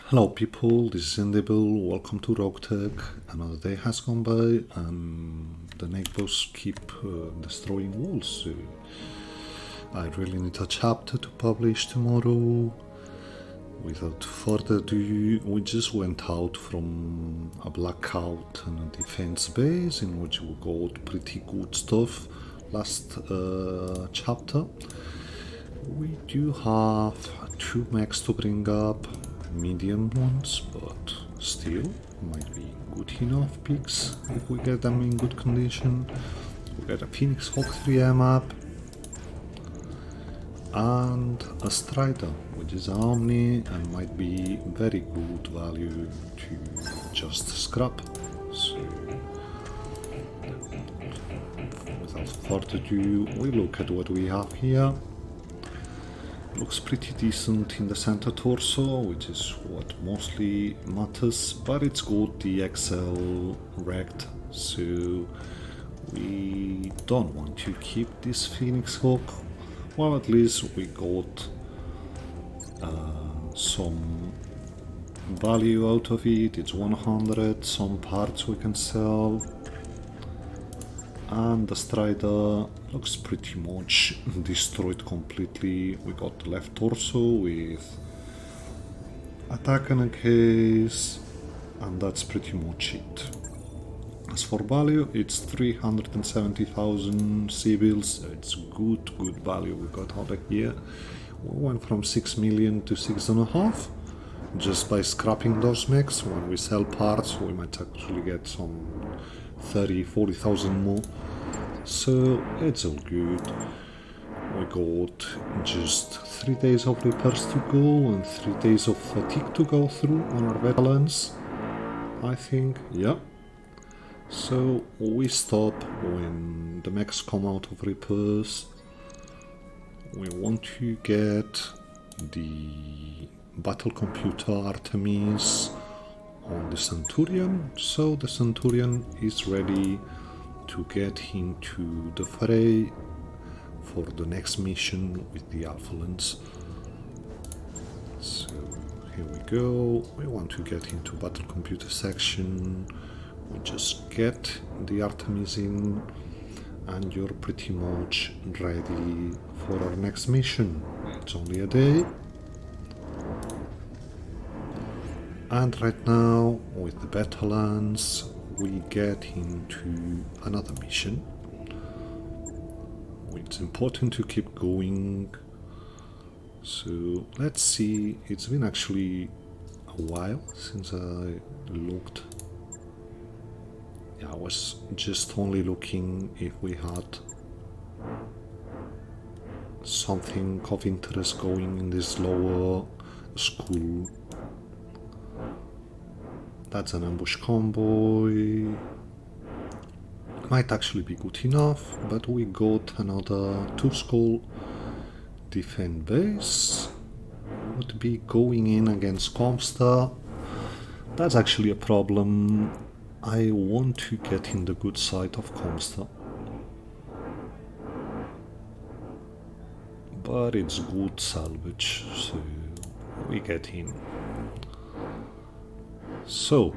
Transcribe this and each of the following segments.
Hello people, this is Indible, welcome to Roguetech. Another day has gone by and the neighbors keep destroying walls. So I really need a chapter to publish tomorrow. Without further ado, we just went out from a blackout and a defense base in which we got pretty good stuff last chapter. We do have 2 mechs to bring up, medium ones, but still might be good enough picks if we get them in good condition. We got a Phoenix Hawk 3 map and a Strider, which is an Omni and might be very good value to just scrap. So without further ado, we look at what we have here. Looks pretty decent in the center torso, which is what mostly matters, but it's got the XL wrecked, so we don't want to keep this Phoenix Hawk. Well, at least we got some value out of it. It's 100, some parts we can sell. And the Strider looks pretty much destroyed completely. We got the left torso with attack and a case, and that's pretty much it. As for value, it's 370,000 civils. It's good value we got out of here. We went from 6 million to 6.5 just by scrapping those mechs. When we sell parts, we might actually get some 30,000-40,000 more, so it's all good. We got just 3 days of repairs to go and 3 days of fatigue to go through on our veterans, I think, yeah. So we stop when the mechs come out of repairs. We want to get the battle computer Artemis on the Centurion, so the Centurion is ready to get into the fray for the next mission with the Alpha Lens. So here we go, we want to get into battle computer section. We just get the Artemis in and you're pretty much ready for our next mission. It's only a day. And right now, with the Battle Lens, we get into another mission. It's important to keep going. So let's see, it's been actually a while since I looked. Yeah, I was just only looking if we had something of interest going in this lower school. That's an ambush convoy. Might actually be good enough, but we got another 2-skull defend base. Would be going in against Comstar. That's actually a problem. I want to get in the good side of Comstar, but it's good salvage, so we get in. So,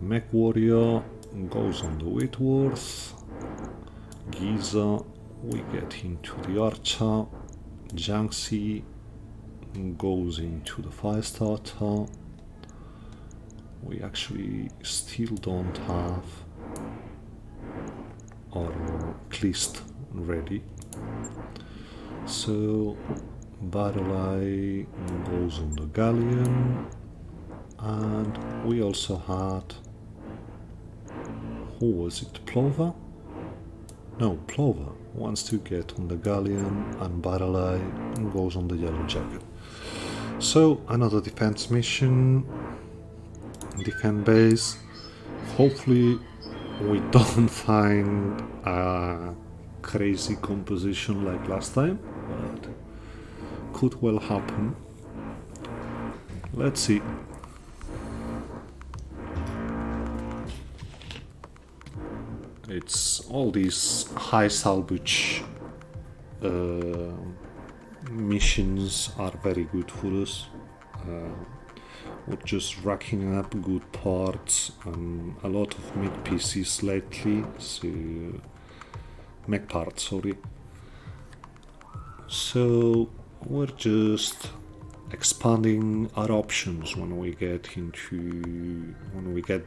Mech Warrior goes on the Whitworth, Giza, we get into the Archer, Jiangxi goes into the Firestarter. We actually still don't have our Clist ready, so Battle Eye goes on the Galleon. And we also had, who was it, Plover? No, Plover wants to get on the Galleon and Battle Eye goes on the Yellow Jacket. So another defense mission, defend base. Hopefully we don't find a crazy composition like last time, but could well happen. Let's see. It's all these high salvage missions are very good for us. we're just racking up good parts and a lot of mech pieces lately, so mech parts, sorry. So we're just expanding our options when we get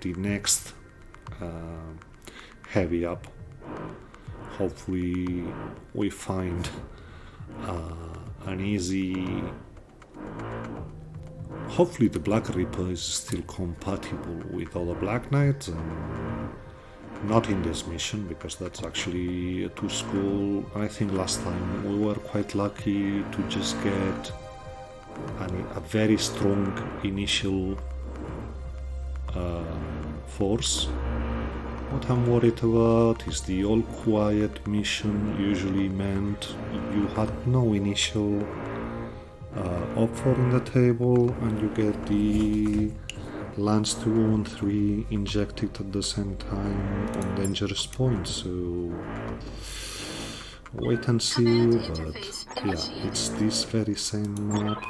the next heavy up. Hopefully we find an easy. Hopefully the Black Reaper is still compatible with other Black Knights, and not in this mission because that's actually too school. I think last time we were quite lucky to just get a very strong initial force. What I'm worried about is the all quiet mission usually meant you had no initial offer in the table and you get the Lance 2 and 3 injected at the same time on dangerous points, so wait and see, but yeah, it's this very same map.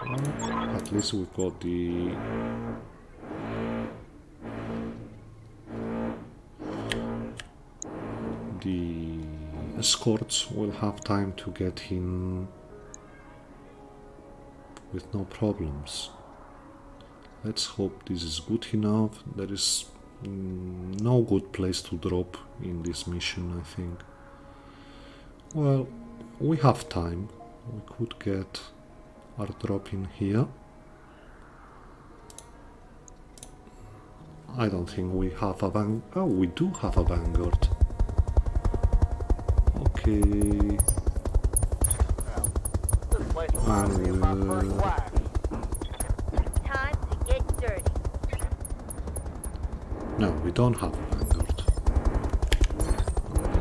Well, at least we've got the escorts. Will have time to get in with no problems. Let's hope this is good enough. There is no good place to drop in this mission, I think. Well, we have time. We could get our drop in here. I don't think we have a vanguard. Oh, we do have a vanguard. Okay. No, we don't have a vanguard.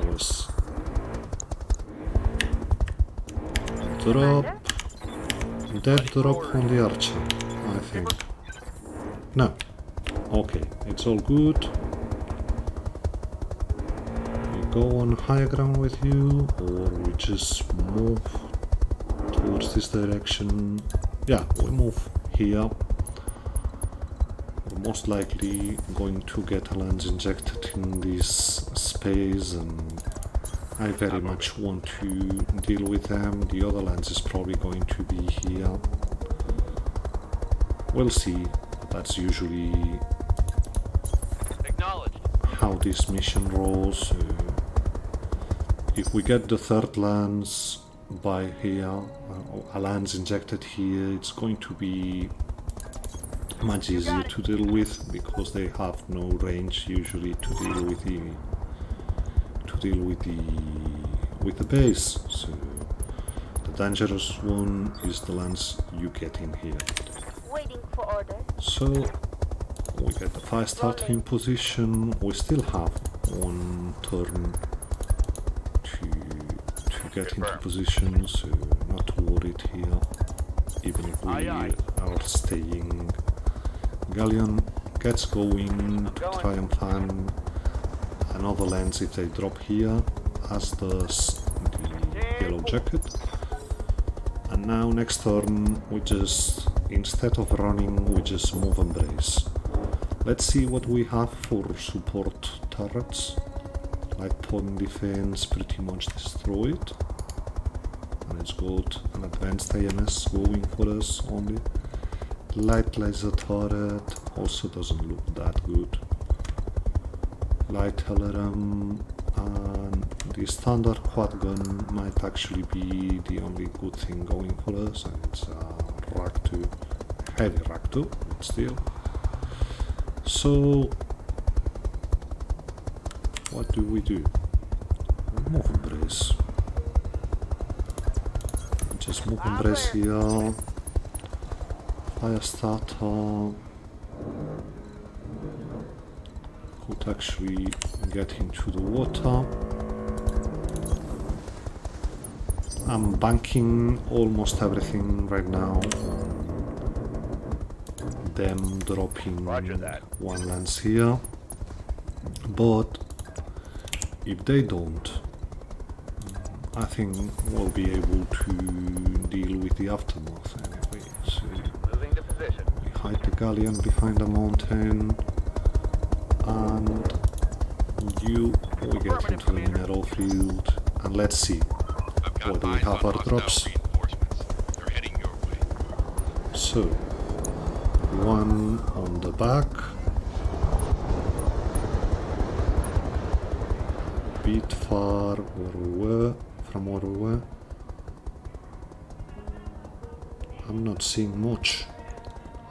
Yes. Drop. Dead drop on the archer, I think. No. Okay, it's all good. We go on high ground with you, or we just move towards this direction. Yeah, we move here. We're most likely going to get a lance injected in this space, and I very much want to deal with them. The other lance is probably going to be here. We'll see. That's usually how this mission rolls. If we get the third lance by here, a lance injected here, it's going to be much easier to deal with because they have no range usually to deal with the base. So the dangerous one is the lance you get in here. Waiting for orders. So we get the 5-star in position. We still have one turn to get into position, so not too worried here, even if we are staying. Galleon gets going to try and find another lance if they drop here, as does the yellow jacket. And now next turn we just, instead of running, we just move and brace. Let's see what we have for support turrets. Light point defense pretty much destroyed, and it's got an advanced AMS going for us only. Light laser turret also doesn't look that good. Light LRM and the standard quad gun might actually be the only good thing going for us, and it's a Rack 2, heavy Rack 2, but still. So what do? We move and brace. Just move and brace here. Fire starter could actually get into the water. I'm banking almost everything right now on them dropping one lance here, but if they don't, I think we'll be able to deal with the aftermath anyway. So Moving to position. we hide the galleon behind the mountain, and we get into the mineral field, and let's see. What do we have our drops? They're heading your way. So, one on the back, a bit far from where we were. I'm not seeing much.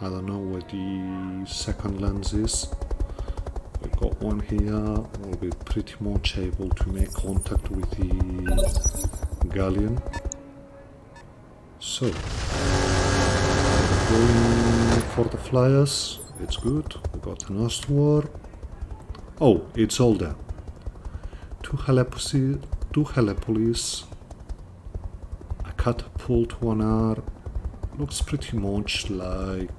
I don't know where the second lens is. We've got one here. We'll be pretty much able to make contact with the galleon. So, going for the flyers. It's good. We got an Ostwar. Oh, it's all there. Two helepolis, a catapult, one R. Looks pretty much like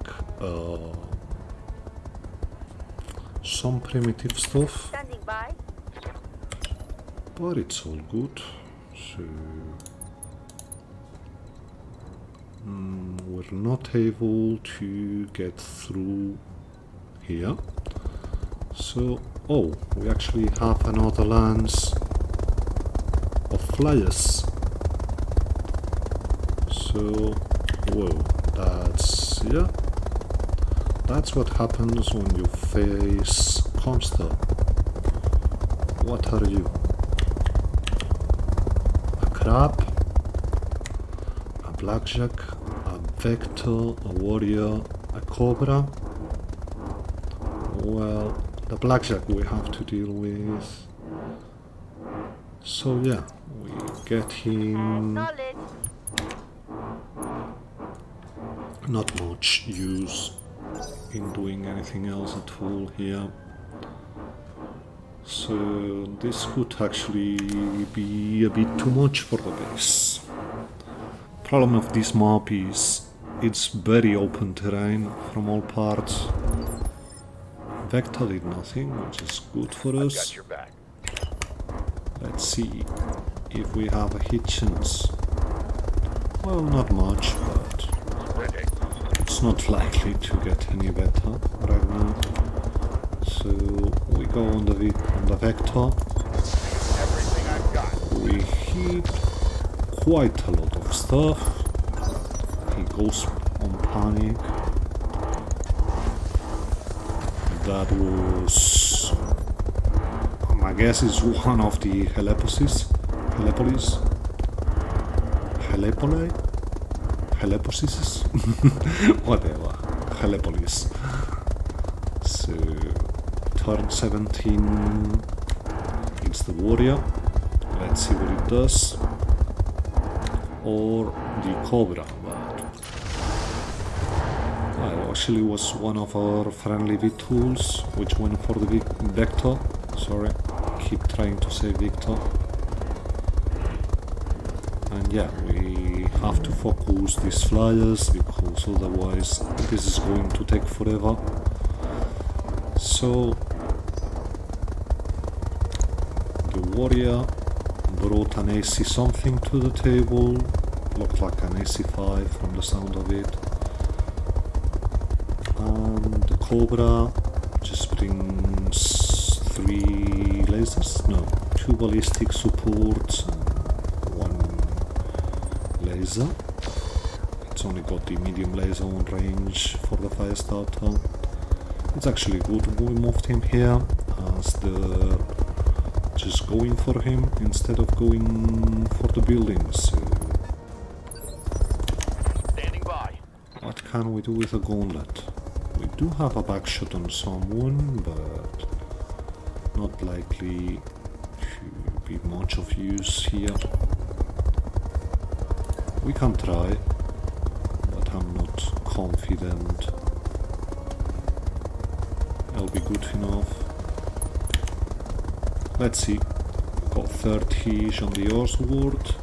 some primitive stuff, Standing by. but it's all good. So we're not able to get through here. So, oh, we actually have another lance of flyers. So, whoa, that's what happens when you face Comstar. What are you? A crab? A blackjack? A vector? A warrior? A cobra? Well, the blackjack we have to deal with. So yeah, we get him. Acknowledge. Not much use in doing anything else at all here. So this could actually be a bit too much for the base. Problem of this map is it's very open terrain from all parts. Vector did nothing, which is good for Got us. your back. Let's see if we have a hit chance. Well, not much, but Sprinting. it's not likely to get any better right now. So we go on the vector. Everything I've got. We hit quite a lot of stuff. He goes on panic. That was, my guess, is one of the helepolis, whatever, helepolis. So, turn 17, it's the warrior. Let's see what it does. Or the cobra, but actually was one of our friendly V-tools, which went for the vector. Sorry, keep trying to say Victor. And yeah, we have to focus these flyers because otherwise this is going to take forever. So the warrior brought an AC something to the table, looked like an AC5 from the sound of it. And the cobra just brings 3 lasers, no, 2 ballistic supports and 1 laser. It's only got the medium laser on range for the fire starter. It's actually good we moved him here as they're just going for him instead of going for the buildings. Standing by. What can we do with a gauntlet? We do have a backshot on someone, but not likely to be much of use here. We can try, but I'm not confident it'll be good enough. Let's see. We've got 30-ish on the Orsword,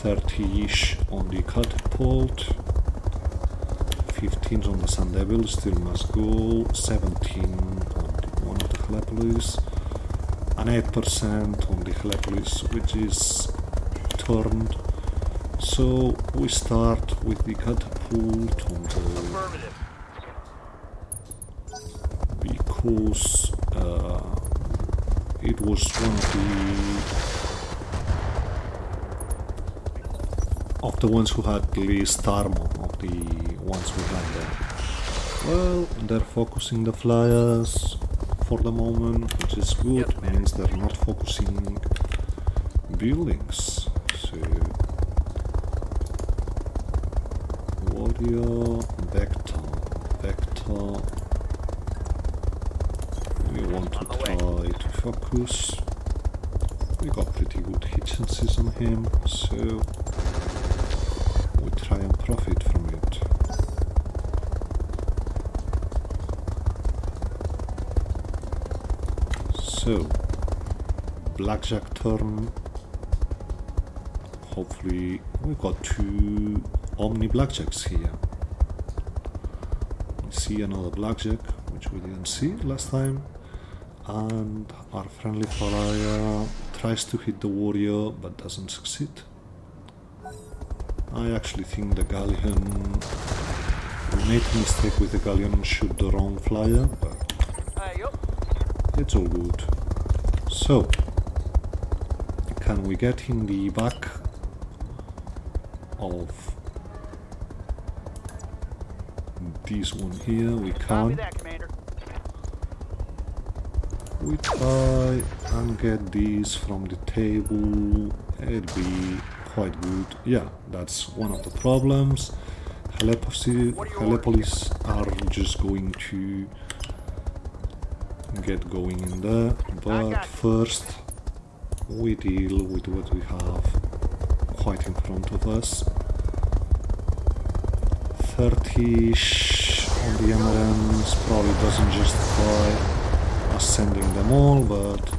30-ish on the catapult, 15 on the Sun Devil, still must go, 17 on one of the Helepolis, and 8% on the Helepolis, which is turned. So we start with the catapult on the Affirmative. because it was one of the ones who had least armor of the ones we had there. Well, they're focusing the flyers for the moment, which is good. Yes, ma'am. Means they're not focusing buildings. So warrior, vector. We want to try to focus. We got pretty good hit chances on him, so we try and profit from it. So, blackjack turn. Hopefully, we got 2 Omni blackjacks here. We see another blackjack, which we didn't see last time. And our friendly flyer tries to hit the warrior but doesn't succeed. I actually think the galleon, we made a mistake with the galleon and shoot the wrong flyer, but it's all good. So, can we get in the back of this one here? We Copy can. that, Commander. We try and get these from the table. It'd be quite good. Yeah, that's one of the problems. Helepolis are just going to get going in there, but first we deal with what we have quite in front of us. 30-ish on the emeralds probably doesn't justify us sending them all, but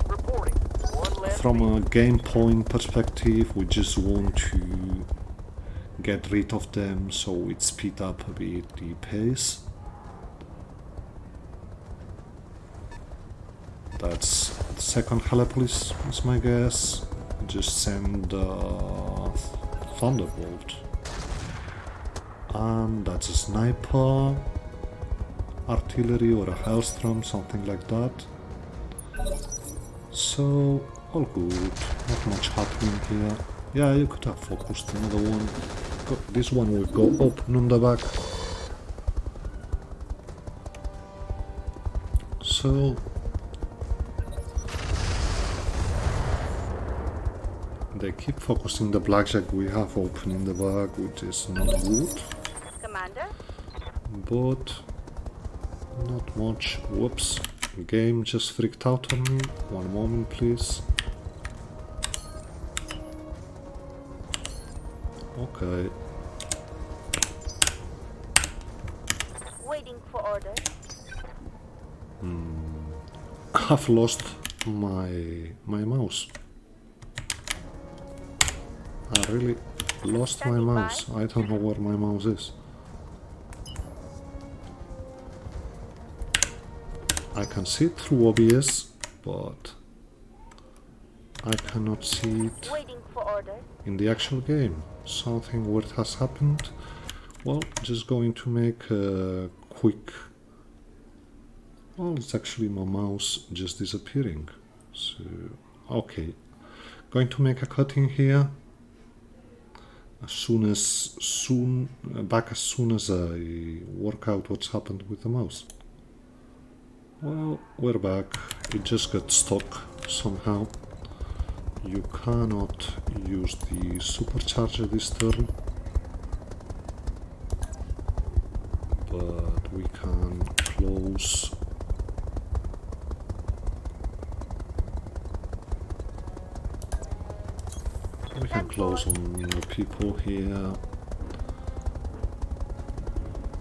Reporting. One less from lead. a game point perspective, we just want to get rid of them so it speed up a bit the pace. That's the second Helepolis, is my guess. Just send Thunderbolt. And that's a sniper, artillery or a Hellstrom, something like that. So, all good, not much happening here. Yeah, you could have focused another one. This one will go open on the back. So, they keep focusing the blackjack we have open in the back, which is not good. Commander? But not much. Whoops. Game just freaked out on me. One moment, please. Okay. Waiting for orders. I've lost my mouse. I really lost my Standing by. mouse. I don't know where my mouse is. I can see it through OBS, but I cannot see it Waiting for orders. in the actual game. Something weird has happened. Well, just going to make a quick... Well, it's actually my mouse just disappearing. So, okay. Going to make a cutting here. Back as soon as I work out what's happened with the mouse. Well, we're back. It just got stuck somehow. You cannot use the supercharger this turn, but we can close. We can close on the people here.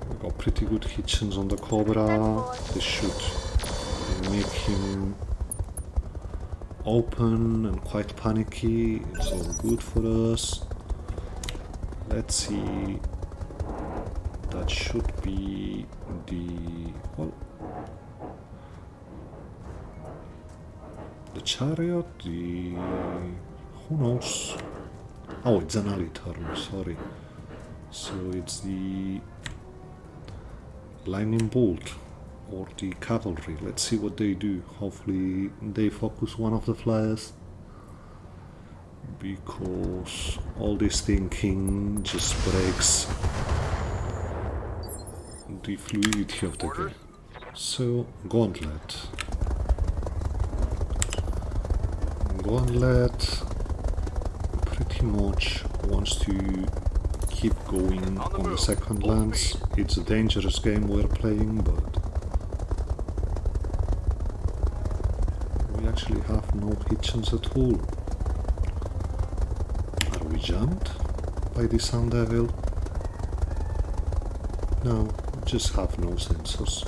We got pretty good hitchings on the Cobra. This should make him open and quite panicky. It's all good for us. Let's see. That should be the... well, the chariot, the Who knows? Oh, it's an ally turn, sorry. So it's the lightning bolt or the cavalry. Let's see what they do. Hopefully they focus one of the flyers, because all this thinking just breaks the fluidity of the game. So Gauntlet pretty much wants to keep going on the second lance. It's a dangerous game we're playing, but we actually have no hitchens at all. Are we jumped by the Sun Devil? No, we just have no sensors.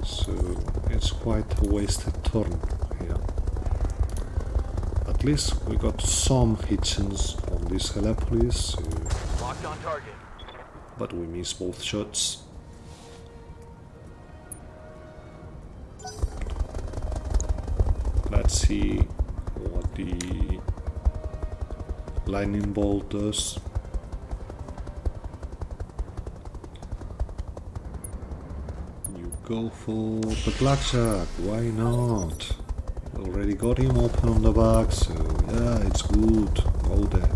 So it's quite a wasted turn here. At least we got some hitchens on this Helepolis, Locked on target. but we missed both shots. Let's see what the lightning bolt does. You go for the blackjack, why not? Already got him open on the back, so yeah, it's good. Go there.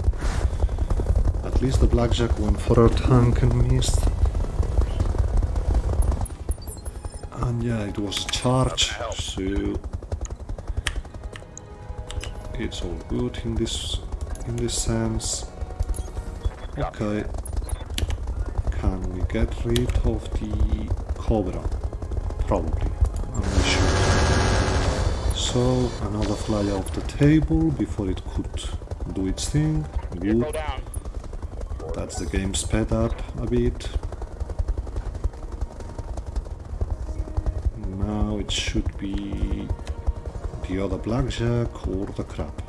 At least the blackjack went for a tank and missed. And yeah, it was a charge, so it's all good in this sense. Okay. Can we get rid of the Cobra? Probably. And we should. So another flyer off the table before it could do its thing. Good. That's the game sped up a bit. Now it should be the other blackjack or the crab.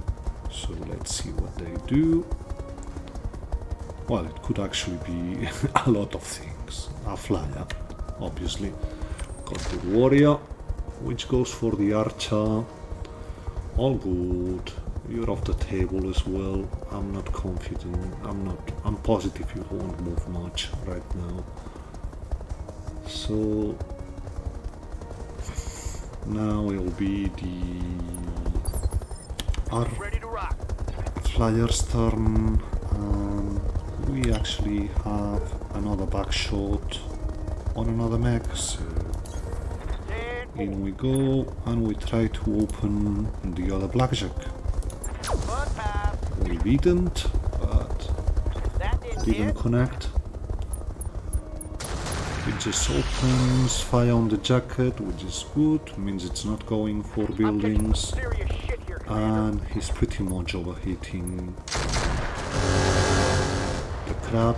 So let's see what they do. Well, it could actually be a lot of things. A flyer, obviously. Got the warrior, which goes for the archer. All good. You're off the table as well. I'm not confident. I'm positive you won't move much right now. So now it'll be the Ready to rock. flyer's turn. We actually have another back shot on another mech, so in we go, and we try to open the other blackjack. We didn't, but didn't connect. It just opens, fire on the jacket, which is good, means it's not going for buildings, and he's pretty much overheating. The crab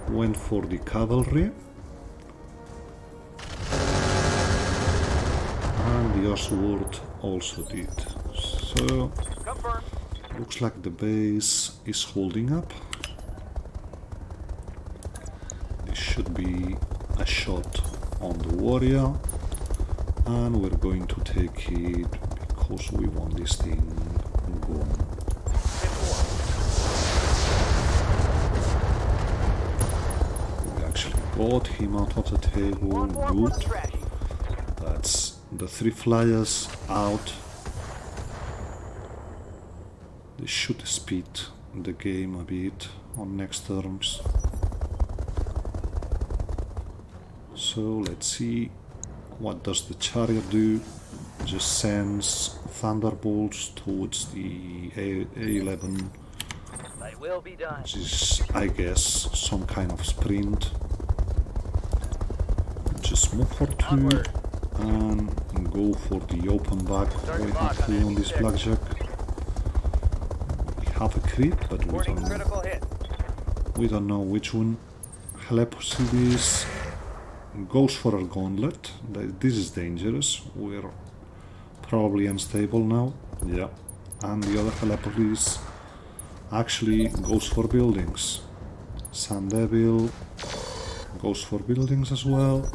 went for the cavalry, and the Oswald also did. So looks like the base is holding up. This should be a shot on the warrior, and we're going to take it because we want this thing going. Got him out of the table, good. That's the 3 flyers out. This should speed the game a bit on next turns. So let's see, what does the chariot do? Just sends thunderbolts towards the A11, which is, I guess, some kind of sprint. Just move for 2 and go for the open back waiting full on this blackjack. We have a crit, but we don't know which one. Helepolis goes for a gauntlet. This is dangerous. We're probably unstable now. Yeah. And the other Helepolis actually goes for buildings. Sun Devil goes for buildings as well.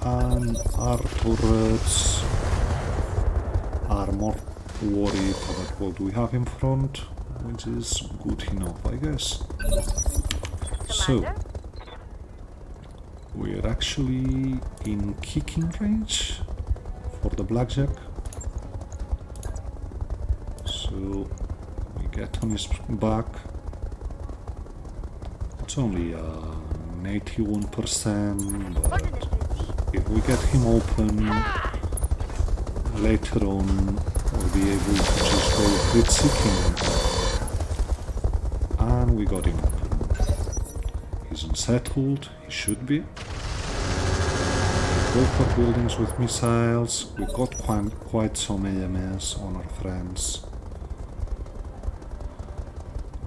And our turrets are more worried about what we have in front, which is good enough, I guess. So, Commander? we're actually in kicking range for the blackjack. So, we get on his back. It's only an 81%, but if we get him open later on, we'll be able to just go crit seeking. And we got him open. He's unsettled, he should be. Go for buildings with missiles. We got quite some AMS on our friends.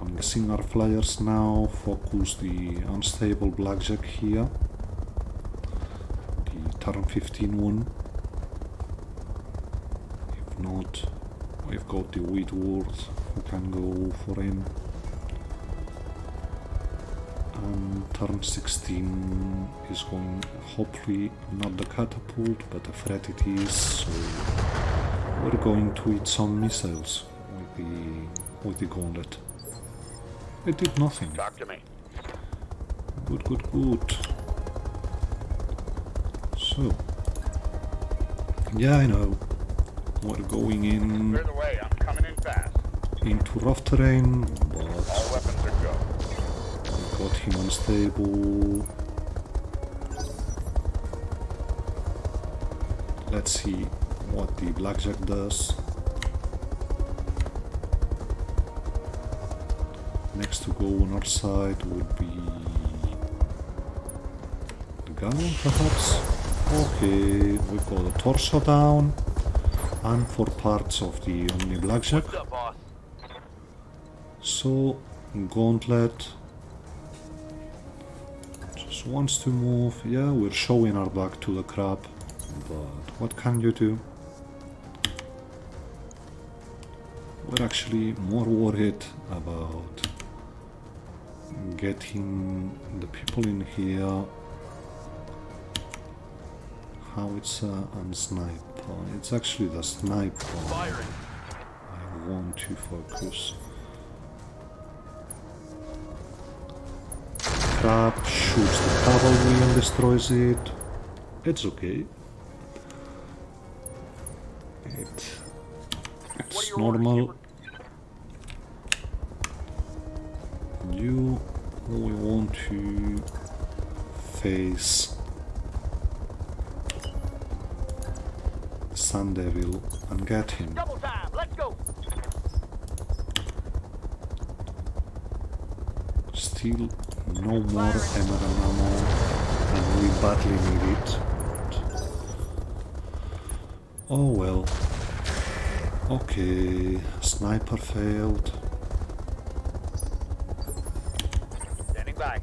I'm guessing our flyers now focus the unstable blackjack here. The turn 15 one. If not, we've got the Whitworth who can go for him. And turn 16 is going, hopefully not the catapult, but the threat it is, so we're going to eat some missiles with the gauntlet. It did nothing. Talk to me. Good, good, good. So, yeah, I know. We're going in Clear the way. I'm coming in fast. into rough terrain, but All weapons are go. got him unstable. Let's see what the blackjack does. Next to go on our side would be the gunman, perhaps. Okay, we got the torso down and 4 parts of the Omni blackjack. What's up, boss? So, gauntlet just wants to move. Yeah, we're showing our back to the crab, but what can you do? We're actually more worried about getting the people in here. How it's on sniper. It's actually the sniper Firing. I want to focus. Crab shoots the cavalry and destroys it. It's okay. It's normal. We want to face Sun Devil and get him. Double time. Let's go. Still no more emerald ammo, and we badly need it. Oh well. Okay, sniper failed. Standing by.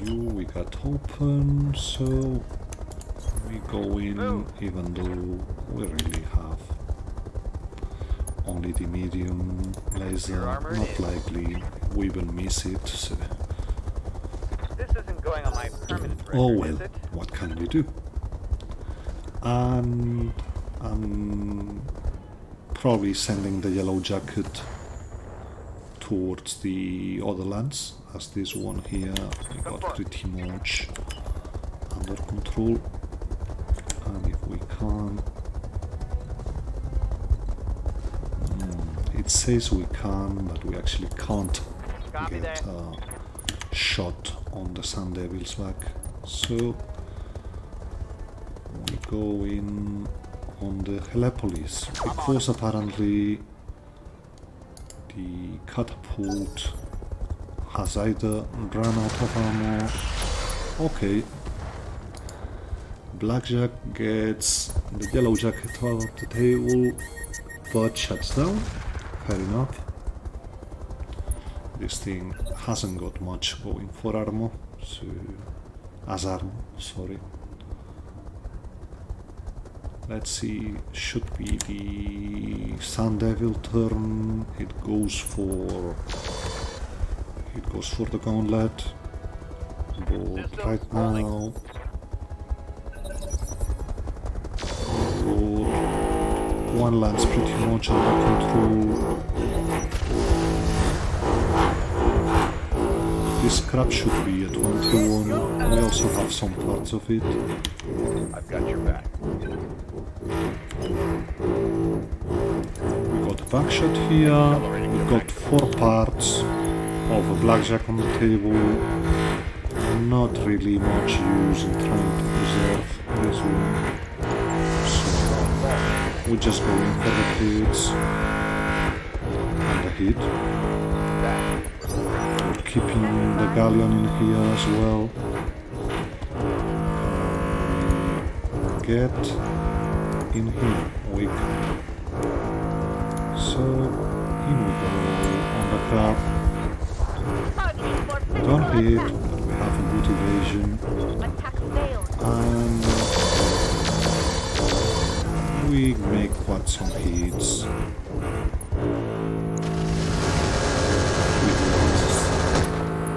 We got open, so we go in, even though we really have only the medium laser. Not likely we will miss it. So. This isn't going on my permanent record, Oh well, is it? what can we do? And I'm probably sending the yellow jacket towards the other lands, as this one here we got pretty much under control. And if we can, it says we can, but we actually can't get a shot on the Sun Devil's back. So we go in on the Helepolis, because apparently the catapult has either run out of ammo. Okay, Blackjack gets the yellow jacket out of the table, but shuts down. Fair enough. This thing hasn't got much going for armor, so as armor, sorry. Let's see, should be the Sun Devil turn. It goes for the gauntlet. but right now... Good. One lands pretty much under control. This scrap should be a 21. We also have some parts of it. I've got your back. We got a backshot here. We got 4 parts of a blackjack on the table. Not really much use in trying to preserve this one. So we're just going for the hits and the hit. We're keeping the galleon in here as well. Get in here, we can. So in we go on the crab. Don't hit, but we have a good evasion. Attack failed. And we make quite some hits.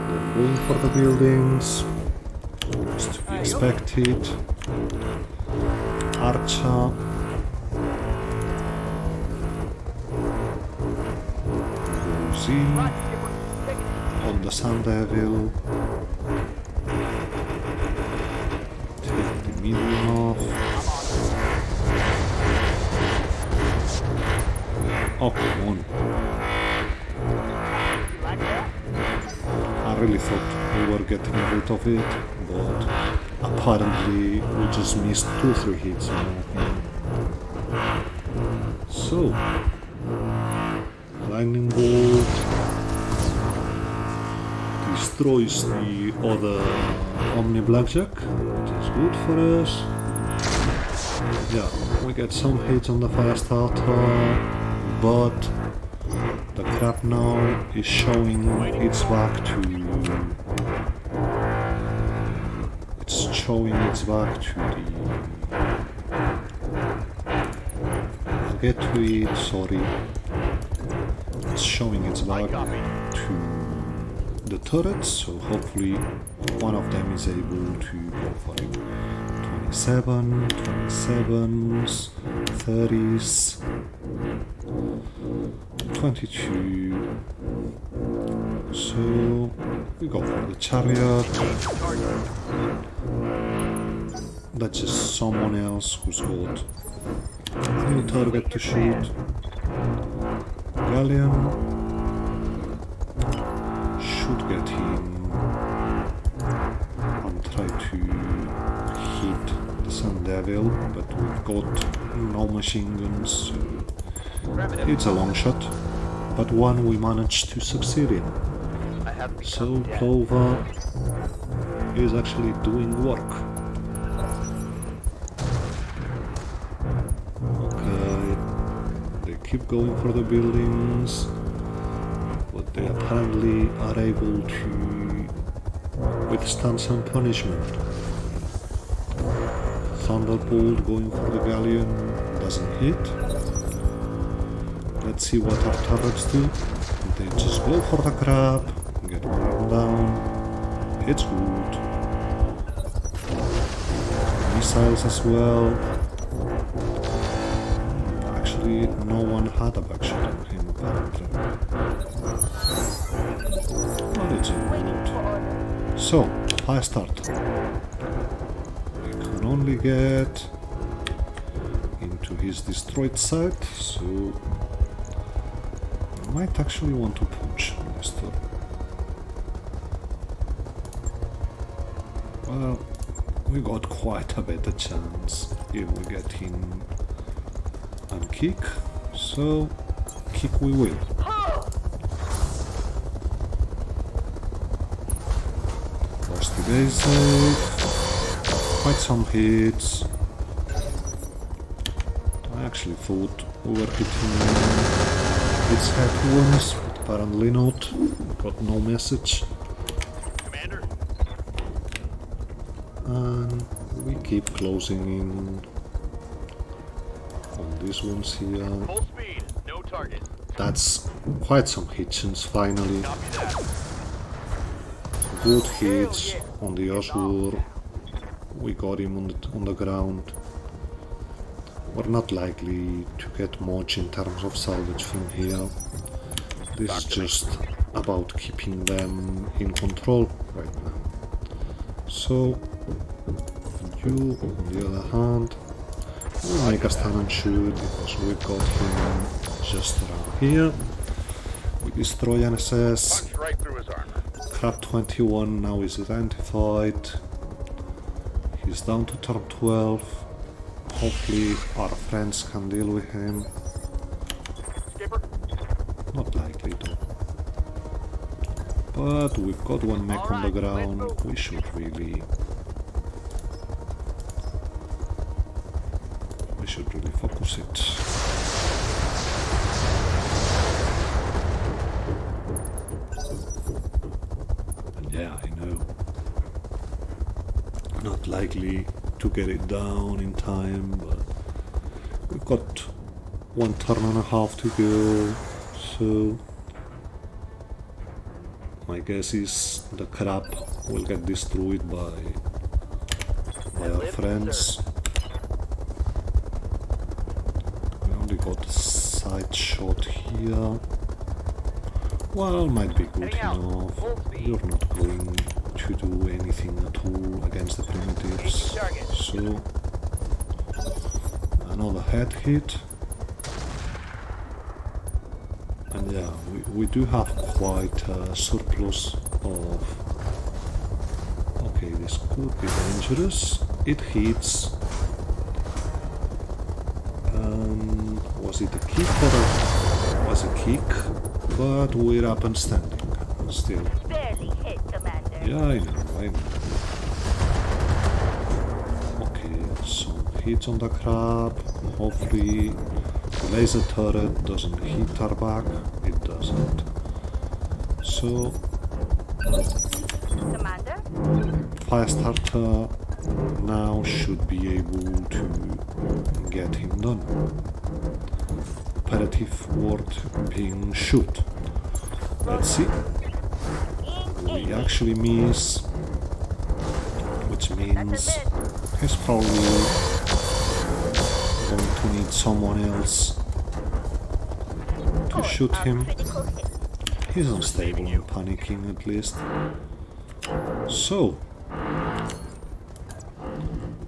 They're going for the buildings. It's to be expected. Archer. Goes in on the Sun Devil. Take the medium off. Oh, come on. I really thought we were getting rid of it, but apparently we just missed 2-3 hits on him. So, lightning bolt destroys the other Omni Blackjack, which is good for us. Yeah, we get some hits on the fire starter, but the crab now is showing its back to... It's showing its back to the... I'll get to it, sorry. It's showing its back to the turrets, so hopefully one of them is able to go for it. 27, 27s, 30s, 22. So we go for the chariot. That's just someone else who's got a new target to shoot. Galleon should get him and try to hit the Sun Devil, but we've got no machine guns, so it's a long shot, but one we managed to succeed in. So Clover is actually doing work. Okay, they keep going for the buildings, but they apparently are able to withstand some punishment. Thunderbolt going for the galleon doesn't hit. Let's see what our turrets do. They just go for the crab, get one of them down. It's good. Missiles as well. Actually, no one had a backshot on him apparently. But it's all good. So, fire starter. We can only get into his destroyed site, so I might actually want to punch this turn. Well, we got quite a better chance if we get him and kick, so kick we will. Lost the base safe, quite some hits. I actually thought we were hitting its head once, but apparently not. Got no message. Commander? And we keep closing in on these ones here. Full speed, no target. That's quite some hit chance finally. Copy that. Good hits, on the Osur. We got him on the ground. We're not likely to get much in terms of salvage from here. This is just about keeping them in control right now. So, you, on the other hand, will make a stand and shoot because we've got him just around here. We destroy an SS. Punched right through his armor. Crab 21 now is identified. He's down to turn 12. Hopefully our friends can deal with him. Skipper, Not likely though. But we've got one mech on the ground. We should really focus it. Yeah, I know. Not likely to get it down in time, but we've got 1 turn and a half to go, so my guess is the crab will get destroyed by our friends. We only got a side shot here. Well, might be good enough. You're not going to do anything at all against the primitives. So, another head hit. And yeah, we do have quite a surplus of... Okay, this could be dangerous. It hits. Was it a kick or was a kick? But we're up and standing still. Barely hit, Commander. Yeah, I know. Okay, some hits on the crab. Hopefully the laser turret doesn't hit our back. It doesn't. So, Commander? Firestarter now should be able to get him done. Operative word being shoot. Let's see. We actually miss, which means he's probably going to need someone else to shoot him. He's unstable and panicking at least. So,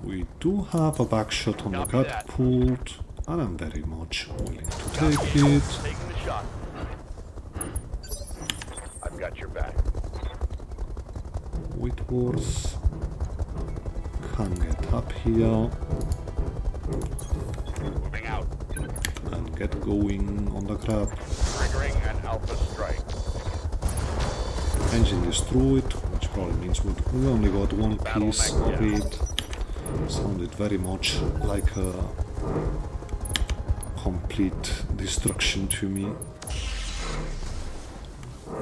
we do have a back shot on the catapult, and I'm very much willing to take it. Taking the shot. I've got your back. Whitworth can get up here Moving out. and get going on the crab. Triggering an alpha strike. Engine destroyed, which probably means we only got one piece of it. Sounded very much like a complete destruction to me.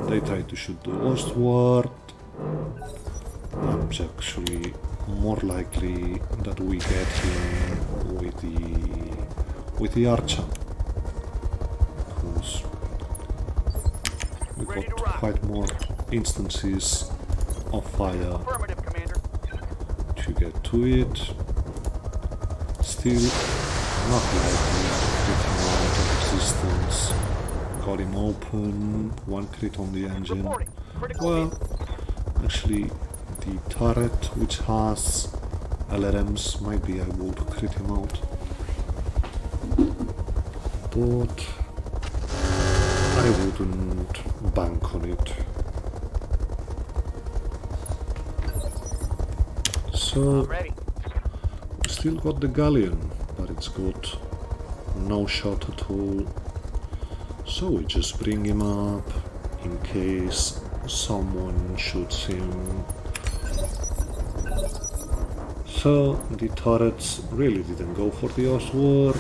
They tried to shoot the Ostward. I'm actually more likely that we get him with the archer, because we got quite more instances of fire affirmative, Commander. to get to it. Still not likely to get him out of existence. Got him open, one crit on the engine. Well, actually the turret, which has LRMs, might be able to crit him out. But I wouldn't bank on it. So, Ready. we still got the galleon, but it's got no shot at all. So we just bring him up in case someone shoots him. So the turrets really didn't go for the Oswald.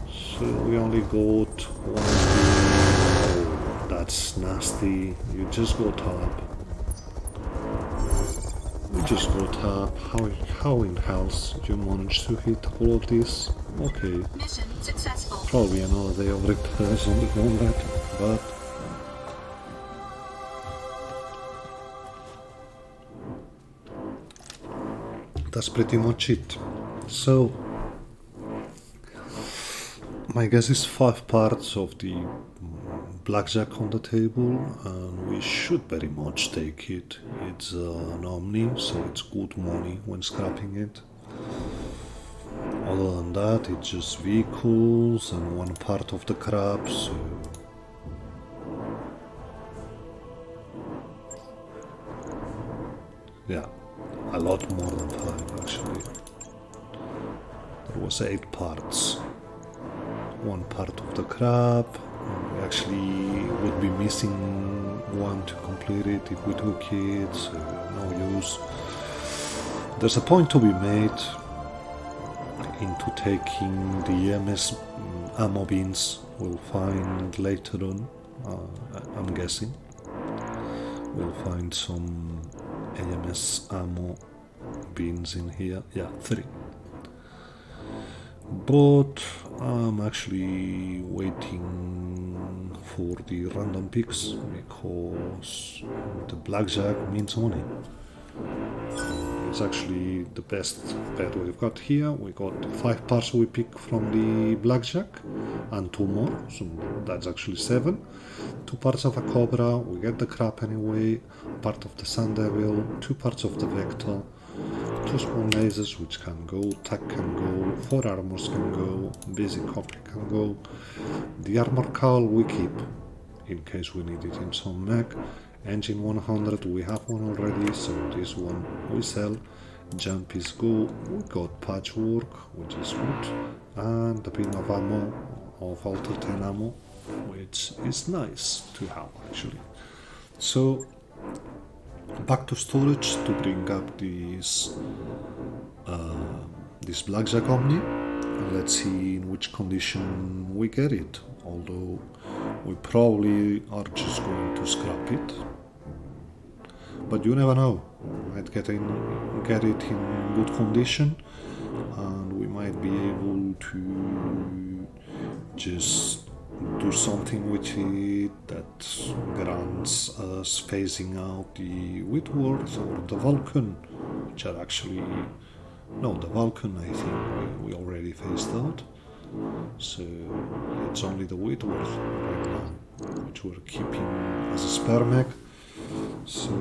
So we only got one. Oh, that's nasty. You just got up. You just got up. How in hell did you manage to hit all of this? Okay. Mission successful. Probably another day of repairs on the combat, but that's pretty much it. So my guess is 5 parts of the blackjack on the table, and we should very much take it. It's an Omni, so it's good money when scrapping it. Other than that, it's just vehicles and 1 part of the crab, so yeah, a lot more than 5 actually. There was 8 parts. 1 part of the crab. We actually would be missing 1 to complete it if we took it, so no use. There's a point to be made into taking the EMS ammo bins we'll find later on, I'm guessing. We'll find some AMS ammo bins in here. Yeah, 3. But I'm actually waiting for the random picks because the blackjack means money. It's actually the best bet we've got here. We got 5 parts we pick from the blackjack and 2 more, so that's actually 7. 2 parts of a cobra, we get the crap anyway, part of the sun devil, 2 parts of the vector, 2 small lasers which can go, tac can go, 4 armors can go, basic copy can go. The armor cowl we keep in case we need it in some mech. Engine 100 we have one already, so this one we sell. Jump is go, we got patchwork which is good, and a bin of ammo, of Alter 10 ammo, which is nice to have actually. So back to storage to bring up this blackjack Omni, and let's see in which condition we get it, although we probably are just going to scrap it, but you never know, we might get it in good condition and we might be able to just do something with it that grants us phasing out the Whitworth or the Vulcan, which are actually, no, the Vulcan I think we already phased out, so it's only the Whitworth right now which we're keeping as a spare mech. So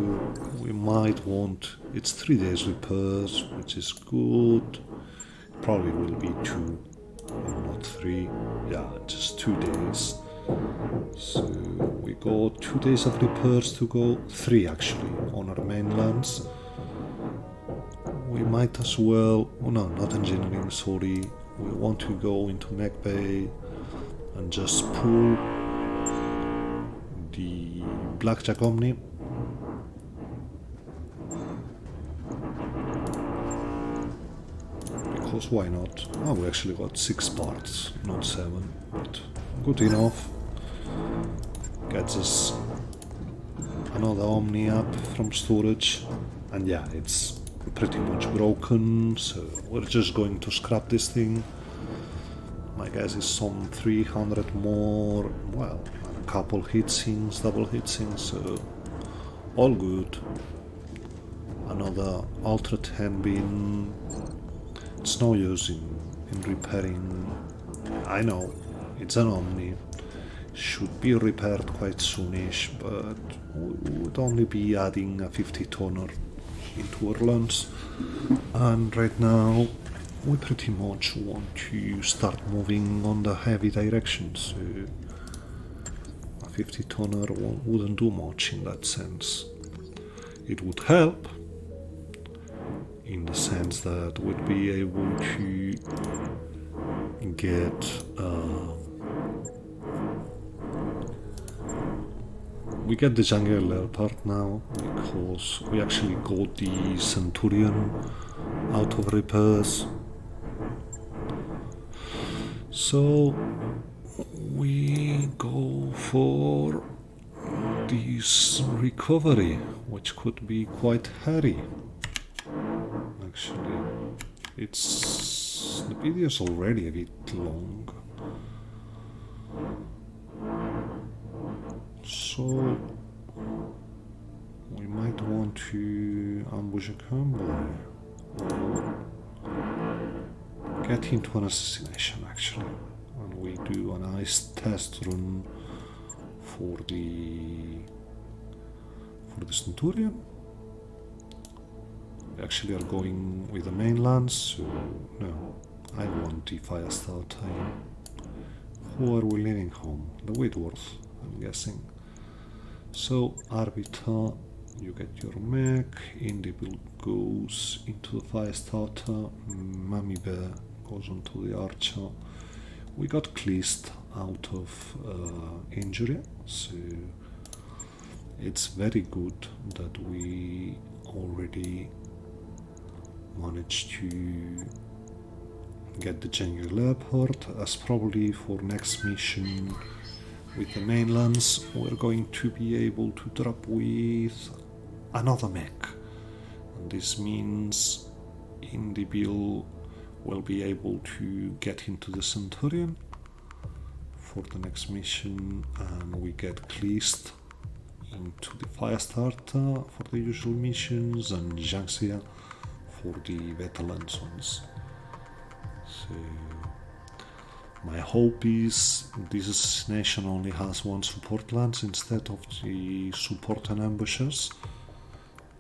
we might want, it's 3 days repairs, which is good. Probably will be 2 and not 3. Yeah, just 2 days. So we got 2 days of repairs to go, 3 actually on our mainlands. We might as well, oh no, not engineering, sorry. We want to go into mech bay and just pull the blackjack Omni. Because why not? Oh, we actually got 6 parts, not 7, but good enough. Gets us another Omni up from storage, and yeah, it's pretty much broken, so we're just going to scrap this thing. My guess is some 300 more, well, a couple heatsinks, double heatsinks, so all good. Another Ultra 10 bin. It's no use in repairing. I know, it's an Omni, should be repaired quite soonish, but we would only be adding a 50 tonner into our lunch, and right now we pretty much want to start moving on the heavy direction, so a 50 tonner wouldn't do much in that sense. It would help in the sense that we'd be able to get we get the Jungle Leopard now because we actually got the Centurion out of repairs, so we go for this recovery, which could be quite hairy. Actually, the video's already a bit long, so we might want to ambush a convoy. get into an assassination actually, and we do a nice test run for the Centurion. We actually are going with the mainland, so no, I want the Firestar time. Who are we leaving home? The Whitworth, I'm guessing. So Arbiter, you get your mech, Indibil goes into the fire starter, Mummy Bear goes onto the archer. We got Kleist out of injury, so it's very good that we already managed to get the genuine leopard, as probably for next mission with the mainlands we're going to be able to drop with another mech, and this means Indibil will be able to get into the Centurion for the next mission, and we get Kleist into the Firestarter for the usual missions, and Jiangxia for the veterans ones. So my hope is this assassination only has one support lance instead of the support and ambushers.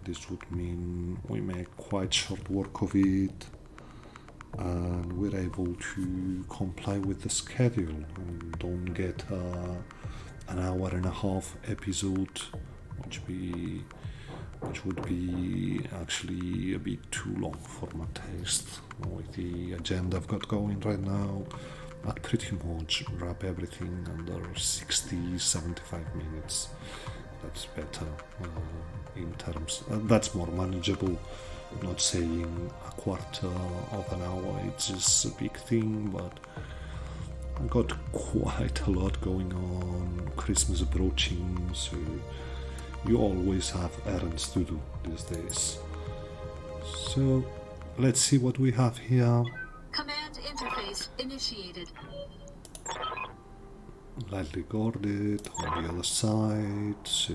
This would mean we make quite short work of it, and we're able to comply with the schedule and don't get an hour and a half episode, which would be actually a bit too long for my taste. With the agenda I've got going right now, I'd pretty much wrap everything under 60-75 minutes. That's better in terms, that's more manageable. I'm not saying a quarter of an hour, it's just a big thing, but I've got quite a lot going on, Christmas approaching, so you always have errands to do these days. So let's see what we have here. Command interface initiated. Lightly guarded on the other side, so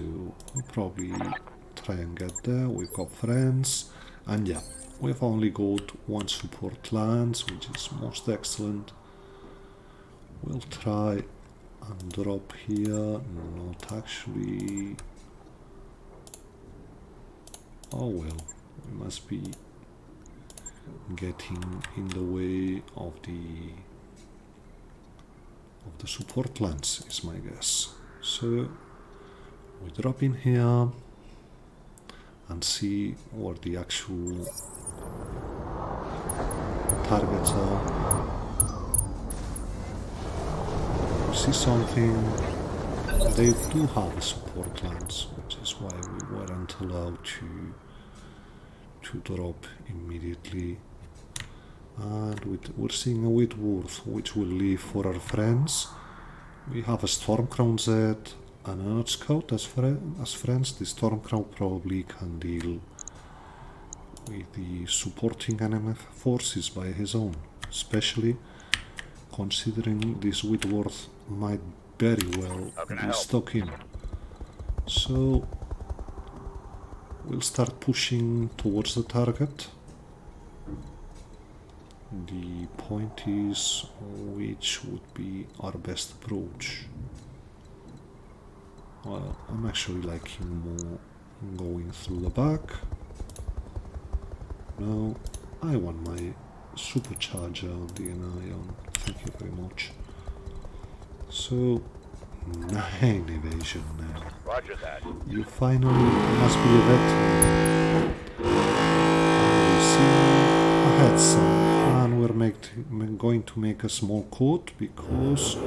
we'll probably try and get there. We've got friends, and yeah, we've only got one support lance, which is most excellent. We'll try and drop here, not actually. Oh well, we must be getting in the way of the support lance is my guess. So we drop in here and see where the actual targets are. We see something. They do have a support lance, which is why we weren't allowed to drop immediately. And we're seeing a Whitworth, which we'll leave for our friends. We have a Stormcrown Z and an Earth Scout as friends. The Stormcrown probably can deal with the supporting enemy forces by his own, especially considering this Whitworth might very well be stuck in. So we'll start pushing towards the target. The point is which would be our best approach. Well, I'm actually liking more going through the back. No, I want my supercharger on the NI on. Thank you very much. So 9 evasion now. Roger that. You finally must be a veteran. And you see ahead some. And we're going to make a small cut because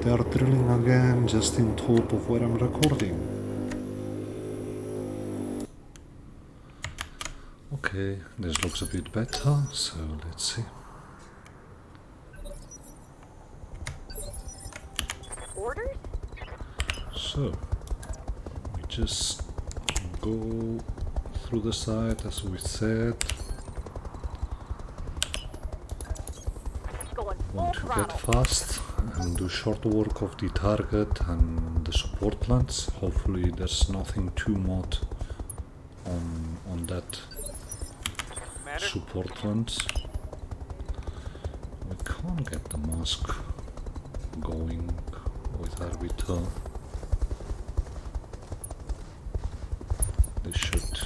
they are drilling again just in top of where I'm recording. Okay, this looks a bit better, so let's see. Orders? So, we just go through the site as we said. Going full Want to get throttle. fast and do short work of the target and the support lance. Hopefully there's nothing too mod on that support ones. We can't get the mask going with Arbiter. This should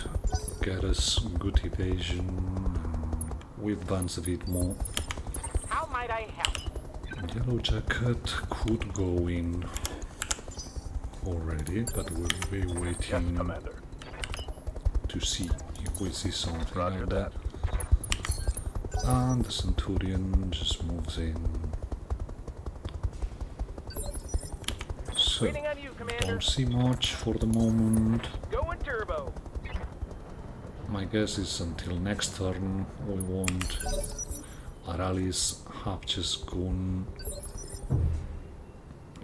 get us good evasion and we advance a bit more. How might I help? Yellow Jacket could go in already, but we'll be Yes, waiting Commander. to see if we see something Roger like that. And the Centurion just moves in. So, Waiting on you, Commander. don't see much for the moment. Going turbo. My guess is until next turn we won't. Our allies have just gone.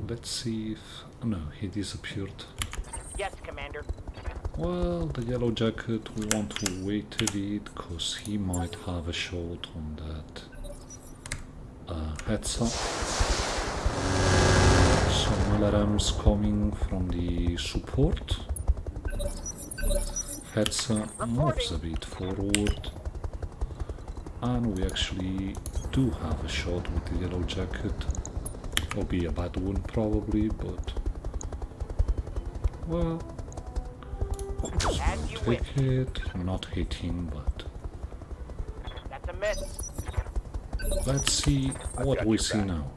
Let's see if... no, he disappeared. Yes, Commander. Well, the Yellow Jacket, we want to wait a bit, because he might have a shot on that heads up. Some LRMs coming from the support. Headsa moves a bit forward. And we actually do have a shot with the Yellow Jacket. It'll be a bad one probably, but... well... As you wish. take it, not hitting, but... That's a miss. let's see what got we your see back. now.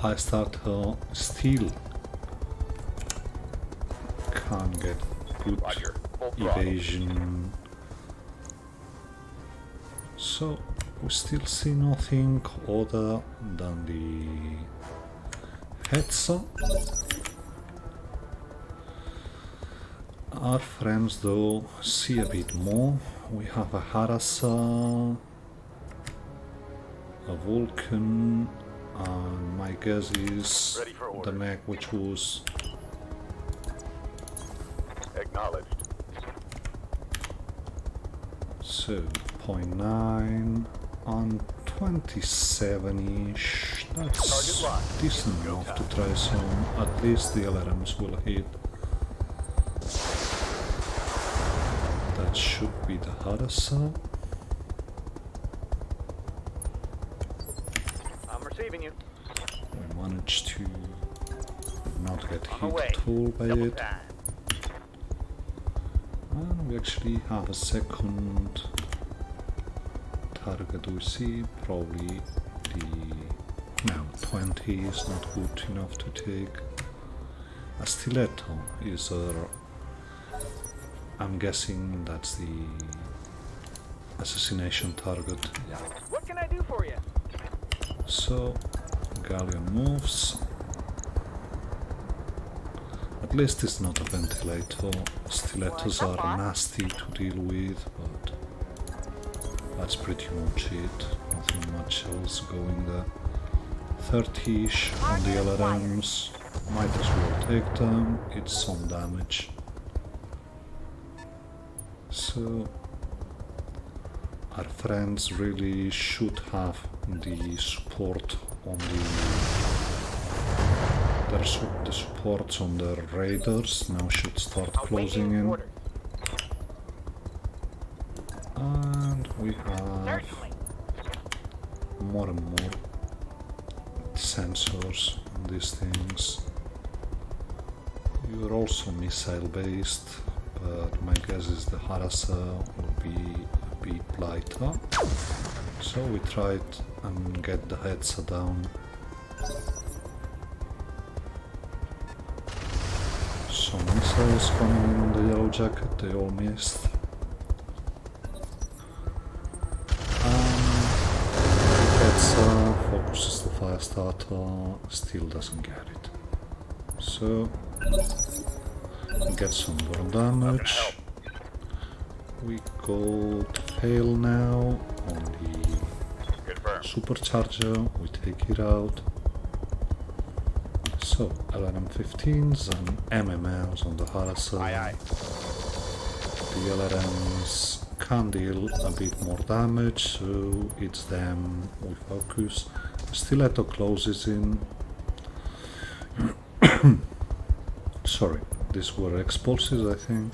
Fire starter still can't get good Roger. Full throttle. evasion. So we still see nothing other than the heads up. Our friends though see a bit more. We have a Harasa, a Vulcan, and my guess is Ready for the orders. mech which was Acknowledged. so 0.9 on 27ish. Target That's locked. decent Go enough time. to try some. At least the LRMs will hit. That should be the Harasa. I'm receiving you. We managed to not get On my hit way. at all by Double it. time. And we actually have a second target we see, probably the... no, 20 is not good enough to take. A stiletto is a... I'm guessing that's the assassination target. What can I do for you? So, Galleon moves. At least it's not a ventilator. Stilettos are nasty to deal with, but that's pretty much it. Nothing much else going there. 30-ish on the LRMs. Might as well take them. It's some damage. So our friends really should have the support on the supports on the raiders now should start closing Awaiting in, orders. and we have Certainly. more and more sensors on these things. You're also missile based, but my guess is the Harasa will be a bit lighter. So we tried and get the heads down. Some missiles coming in the Yellow Jacket, they all missed. Heads focuses the fire starter, still doesn't get it. So get some more damage. We got fail now on the Confirmed. supercharger, we take it out. So LRM-15s and MMLs on the Harasa. Aye, aye. The LRMs can deal a bit more damage, so it's them we focus. Stiletto closes in. Sorry, these were expulses, I think.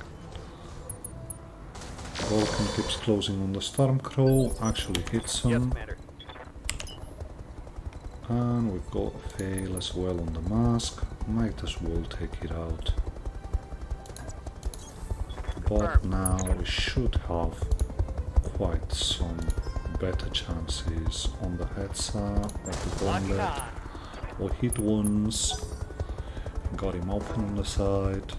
Vulcan keeps closing on the Stormcrow, actually hits Yes, him. Commander. And we've got a fail as well on the mask. Might as well take it out. But now we should have quite some better chances on the Hetza of the gauntlet. We hit once, got him open on the side.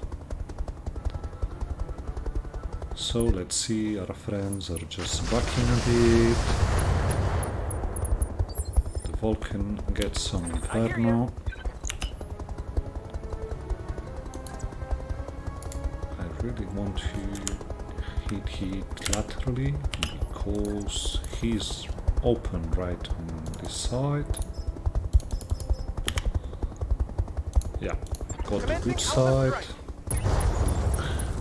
So let's see, our friends are just backing a bit. The Vulcan gets some Inferno. I really want to hit laterally because he's open right on this side. Yeah, got the good side.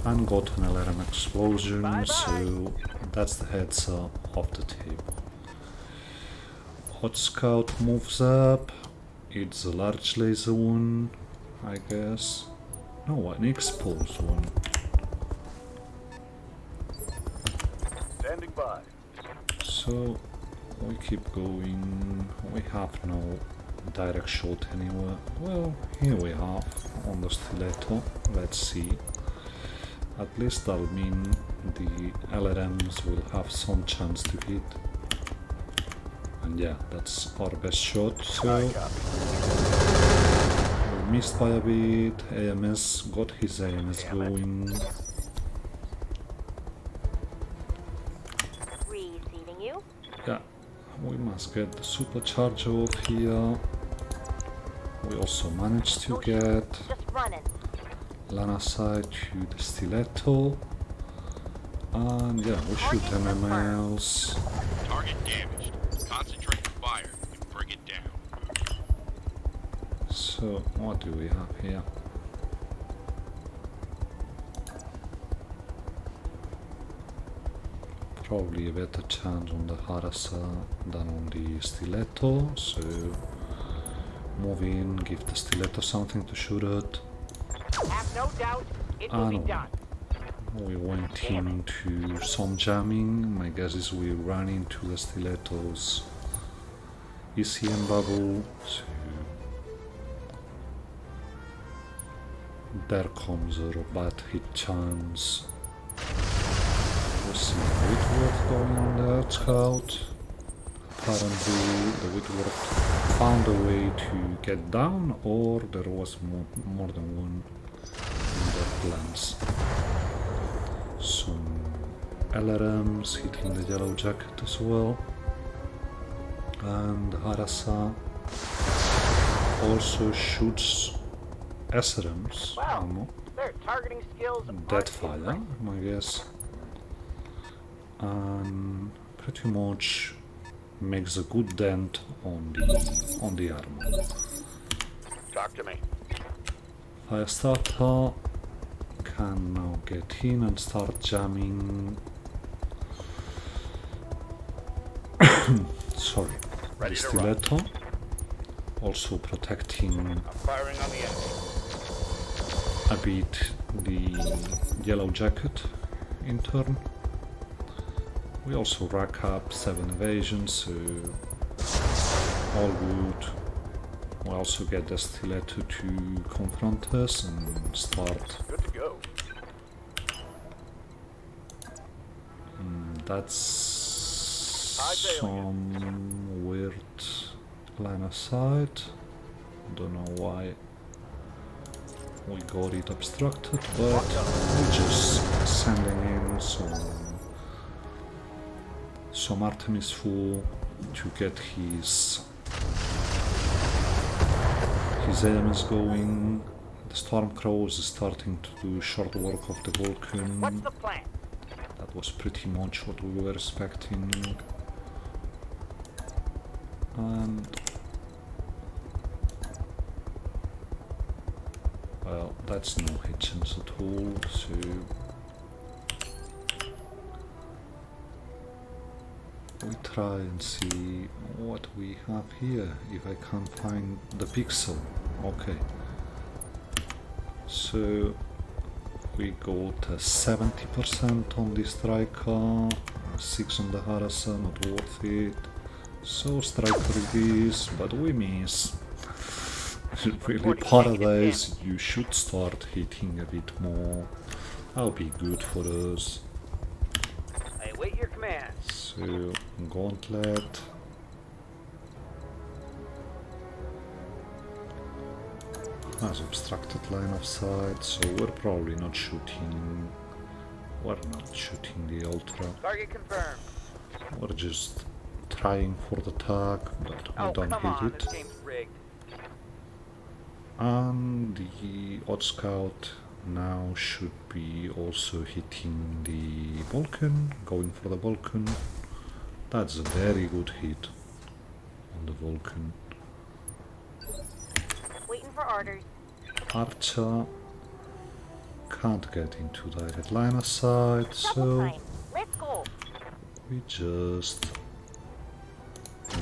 And got an LRM explosion, so that's the heads of the table. Hot Scout moves up, it's a large laser one, I guess. No, an exposed one. Standing by. So we keep going, we have no direct shot anywhere. Well, here we have on the stiletto, let's see. At least that'll mean the LRMs will have some chance to hit. And yeah, that's our best shot. So we missed by a bit. AMS got his AMS going. Receiving you. Yeah, we must get the supercharger off here. We also managed to get Just running. Lana side to the stiletto. And yeah, we shoot MMLs. Target damaged. Concentrate your fire and bring it down. So what do we have here? Probably a better chance on the Harasa than on the stiletto, so move in, give the stiletto something to shoot at. Have no doubt it will be done. We went into some jamming. My guess is we ran into the stiletto's ECM bubble, so there comes a bad hit chance. We see Whitworth going on the Scout. Apparently the Whitworth found a way to get down, or there was more than one in their plans. Some LRMs hitting the yellow jacket as well. And Harasa also shoots SRMs ammo. Their targeting skills Deadfire, I guess. And pretty much makes a good dent on the armor. Talk to me. Firestarter can now get in and start jamming. Sorry, Ready the to run. stiletto. Also protecting I'm firing on the enemy. a bit the yellow jacket in turn. We also rack up 7 evasions, so all good. We also get the stiletto to confront us and start. Good to go. That's some weird line of sight. Don't know why we got it obstructed, but we're just sending in some Artemis Fool to get his AMS going. The Stormcrows is starting to do short work of the Vulcan. What's the plan? That was pretty much what we were expecting. And well, that's no hit chance at all, so we try and see what we have here, if I can't find the pixel. Okay. So We got 70% on the striker, 6 on the harasser, not worth it. So striker it is, but we miss. Really, Paradise, you should start hitting a bit more. That'll be good for us. I await your command. So, Gauntlet. Has obstructed line of sight, so we're probably not shooting. We're not shooting the Ultra. Target confirmed. We're just trying for the tag, but we Oh, don't come hit on. it. This game's rigged. And the Odd Scout now should be also hitting the Vulcan, going for the Vulcan. That's a very good hit on the Vulcan. Waiting for orders. Archer can't get into direct line of sight, Double so time. Let's go. we just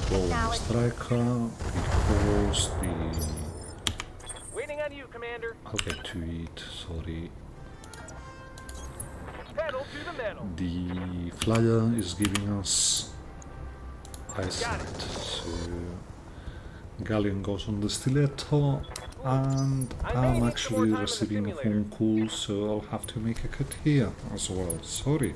go on the striker because the... Waiting on you, Commander. I'll get to it, sorry. Pedal to the metal. The flyer is giving us eyesight, so Galleon goes on the stiletto, and I'm actually receiving a phone call, so I'll have to make a cut here as well, sorry.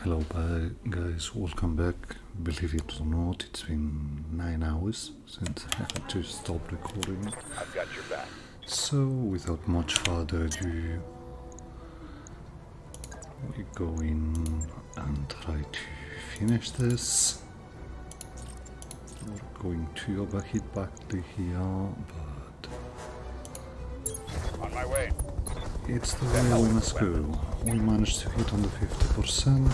Hello guys, welcome back. Believe it or not, it's been 9 hours since I had to stop recording. I've got your back. So without much further ado, we go in and try to finish this. We're going to overheat backly here, but On my way. it's the way we must go. We managed to hit on the 50%.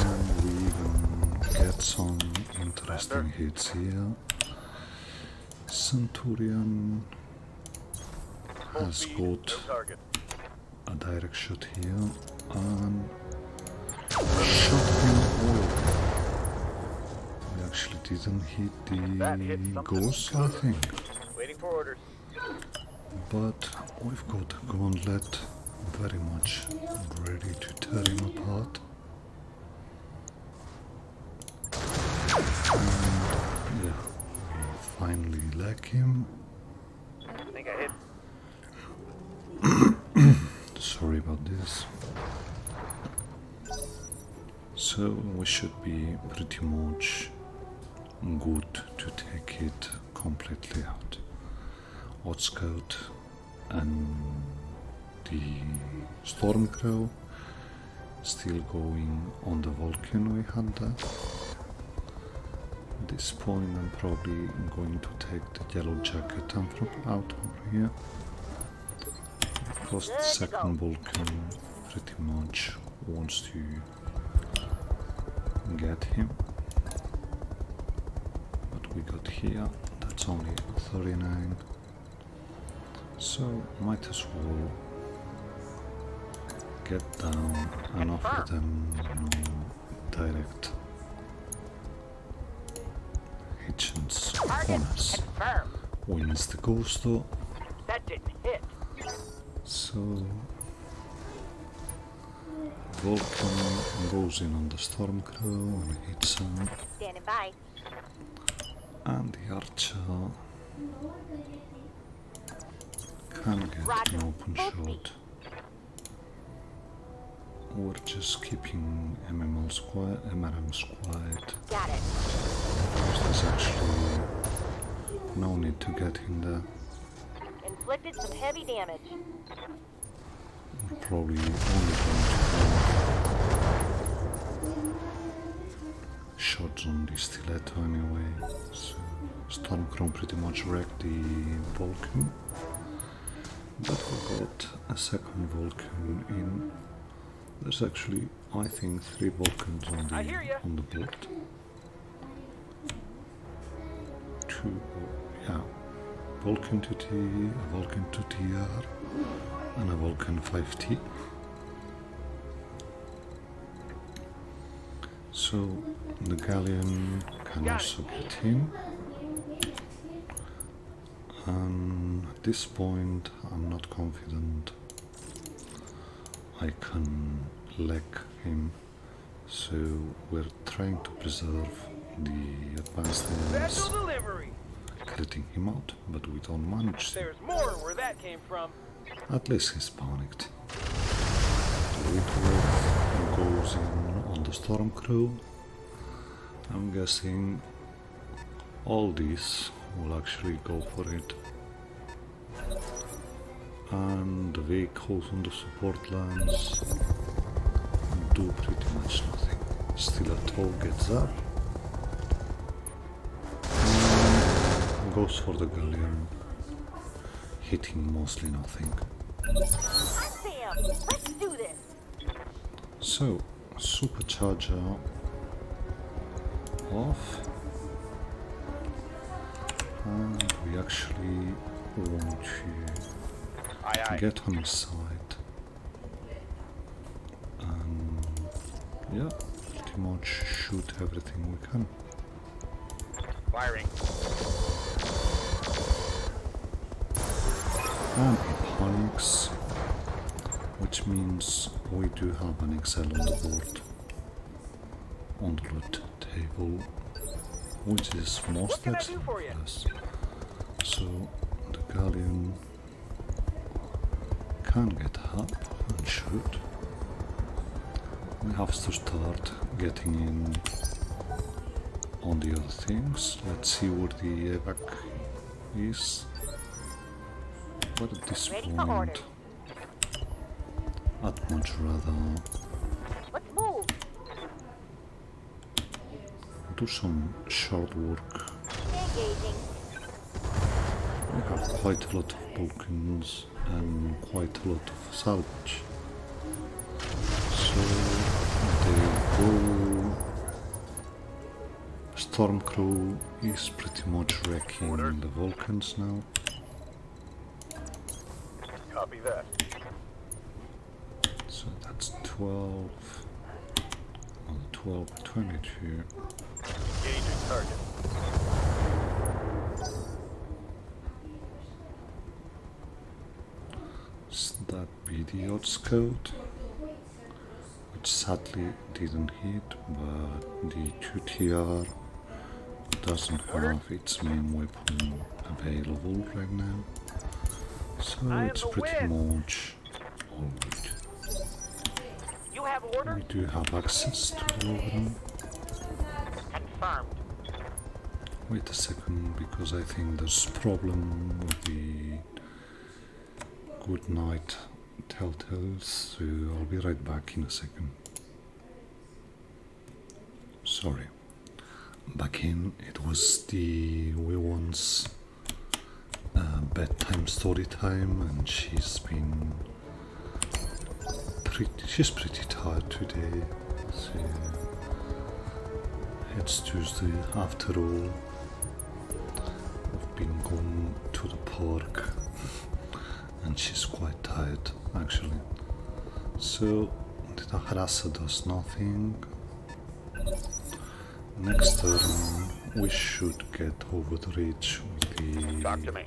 And we even get some interesting hits here. Centurion has got Target. a direct shot here and shot him all. We actually didn't hit the ghost, I think. Waiting for orders. But we've got a gauntlet very much ready to tear him apart. And yeah, we finally leg him. I think I hit. Sorry about this. So we should be pretty much good to take it completely out. Odd Scout and the Stormcrow still going on the Vulcan we had there. At this point I'm probably going to take the Yellow Jacket out over here, because the second Vulcan pretty much wants to get him. What we got here, that's only 39. So might as well get down and offer them direct hit chance on us. Confirm. We missed the ghost though, That didn't hit. so Vulcan goes in on the Stormcrow and hits him, Standing by. and the Archer can get Roger. an open Full speed. shot. We're just keeping MMLs quiet, MRMs quiet. Got it. There's actually no need to get in there. Inflict inflicted some heavy damage. We're probably only going to have shots on the stiletto anyway. So Stormcrow pretty much wrecked the Vulcan. But we got a second Vulcan in. There's actually, I think, 3 Vulcans on the board. 2, yeah. Vulcan 2T, a Vulcan 2TR, and a Vulcan 5T. So the Galleon can also get in. And at this point I'm not confident I can leg him, so we're trying to preserve the advanced enemies, critting him out, but we don't manage to. There's more where that came from. At least he's panicked. The Whitworth goes in on the Stormcrow. I'm guessing all these will actually go for it. And the vehicles on the support lines do pretty much nothing. Stiletto gets up and goes for the Galleon, hitting mostly nothing. Sam, let's do this. So, Supercharger off, and we actually want to get on his side, and yeah, pretty much shoot everything we can. Firing. And he panics, which means we do have an Excel on the board, on the loot table, which is most excellent for us. So the Galleon can get up and shoot. We have to start getting in on the other things. Let's see where the evac is. But at this point, I'd much rather Let's move. do some short work. Engaging. We have quite a lot of Vulcans and quite a lot of salvage. So they go. Stormcrow is pretty much wrecking the Vulcans now. Copy that. So that's 12. On 12, 22. Engaging target. So that be the odd scout, which sadly didn't hit, but the 2TR doesn't have its main weapon available right now, so it's pretty much all good. You have orders? We do have access to the overrun. Confirmed. Wait a second, because I think there's a problem with the good night telltales, so I'll be right back in a second. Sorry. Back in, it was the wee one's bedtime story time, and she's pretty tired today, so it's Tuesday after all. We've been going to the park and she's quite tired actually. So the harasser does nothing. Next turn we should get over the ridge Talk to me.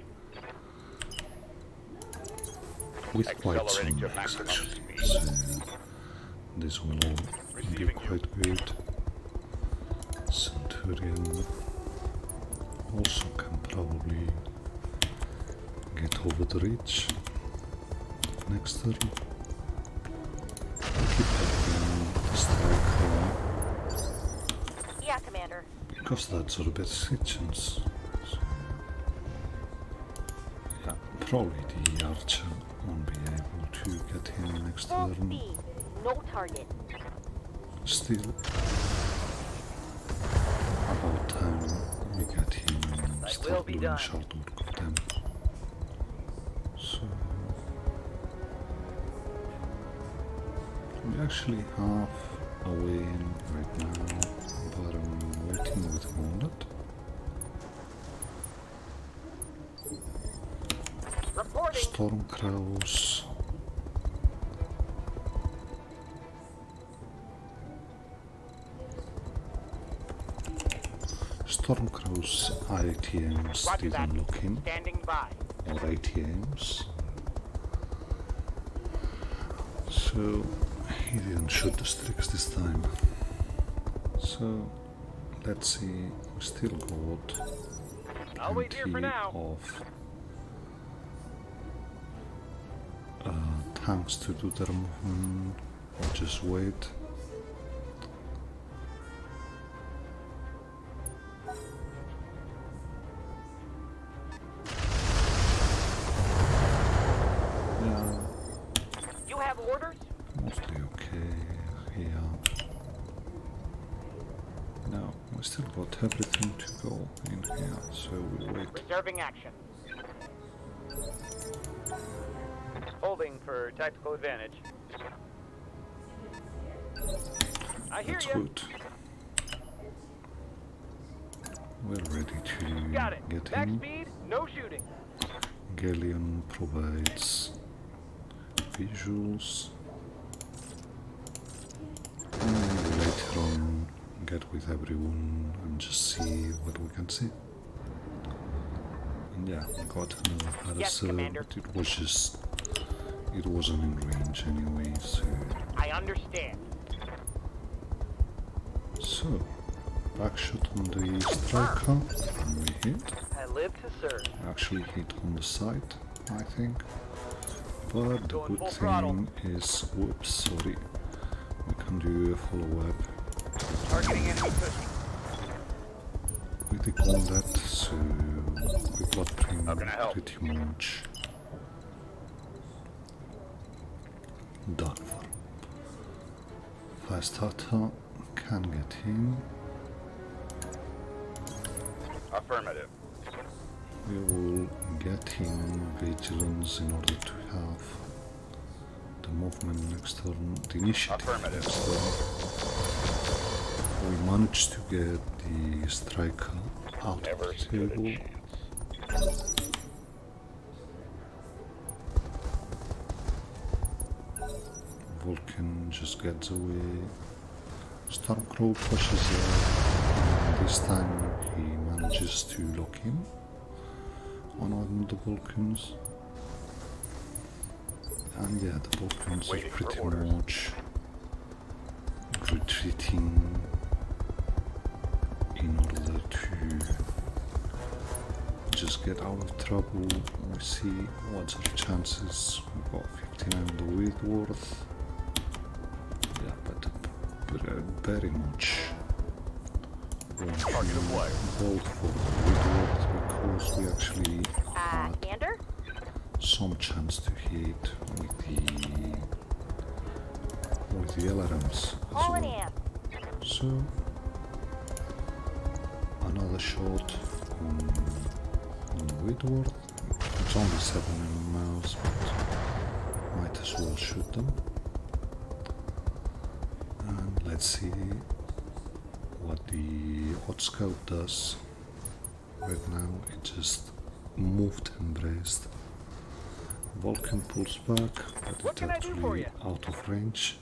with quite some Accelerating to mix maximum actually. speed. So this will all be Receiving you. quite good. Centurion also can probably get over the ridge next turn. Keep having the striker Yeah, Commander. because that's our best chance. So, yeah, Probably the archer won't be able to get him next Full turn. speed. No target. Still, about time we get him and will start be doing done. short work of them. So we actually have a win right now, but I'm waiting with Modded. Reporting. Storm crows. Storm crows ATMs Roger that. didn't look in, Standing by. or ATMs. So he didn't shoot the streaks this time. So let's see, we still got I'll wait here for plenty now. of tanks to do their movement. Or just wait. Yeah, You have orders? mostly okay here. Now we still got everything to go in here, so we wait. Reserving action. Holding for tactical advantage. I hear That's you. good. We're ready to Got it. get Max in. speed, no shooting. Galleon provides visuals. And later on get with everyone and just see what we can see. And yeah, we got another harasser, Commander. but it wasn't in range anyway, so I understand. backshot on the striker, and we hit. I live to serve. Actually hit on the side, I think. But the Going good full throttle. thing is, whoops, sorry, we can do a follow-up Targeting enemy pushing. with the combat, so we got How can I help? pretty much done for. Fast starter can get in. Affirmative. We will get him vigilance in order to have the movement next turn, the initiative Affirmative. next turn. We managed to get the striker out Never of the stood a table. chance. Vulcan just gets away. Stormcrow pushes in. This time he manages to lock in on one of the Vulcans. And yeah, the Vulcans are Waiting for pretty orders. much retreating in order to just get out of trouble. We see what's our chances. We've got 59 on the Whitworth. Yeah, but very much want to Target acquired. vote for the Whitworth because we actually had Commander? some chance to hit with the LRMs as Calling well. in. So another shot on Whitworth. It's only 7 miles, but might as well shoot them. And let's see what the hot scout does. Right now it just moved and braced. Vulcan pulls back, but What it's can I do for actually you? out of range.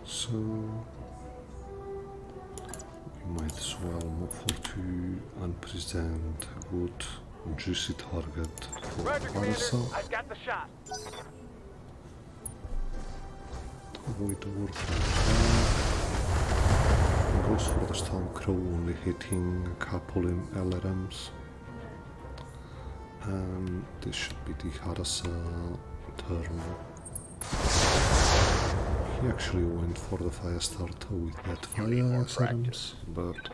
So we might as well move for 2 and present a good juicy target for Roger, Commander. Arsa. I've got the shot. Whitworth goes for the Stormcrow, only hitting a couple in LRMs. And this should be the Harasa turn. He actually went for the fire starter with that fire need more SRMs, practice. but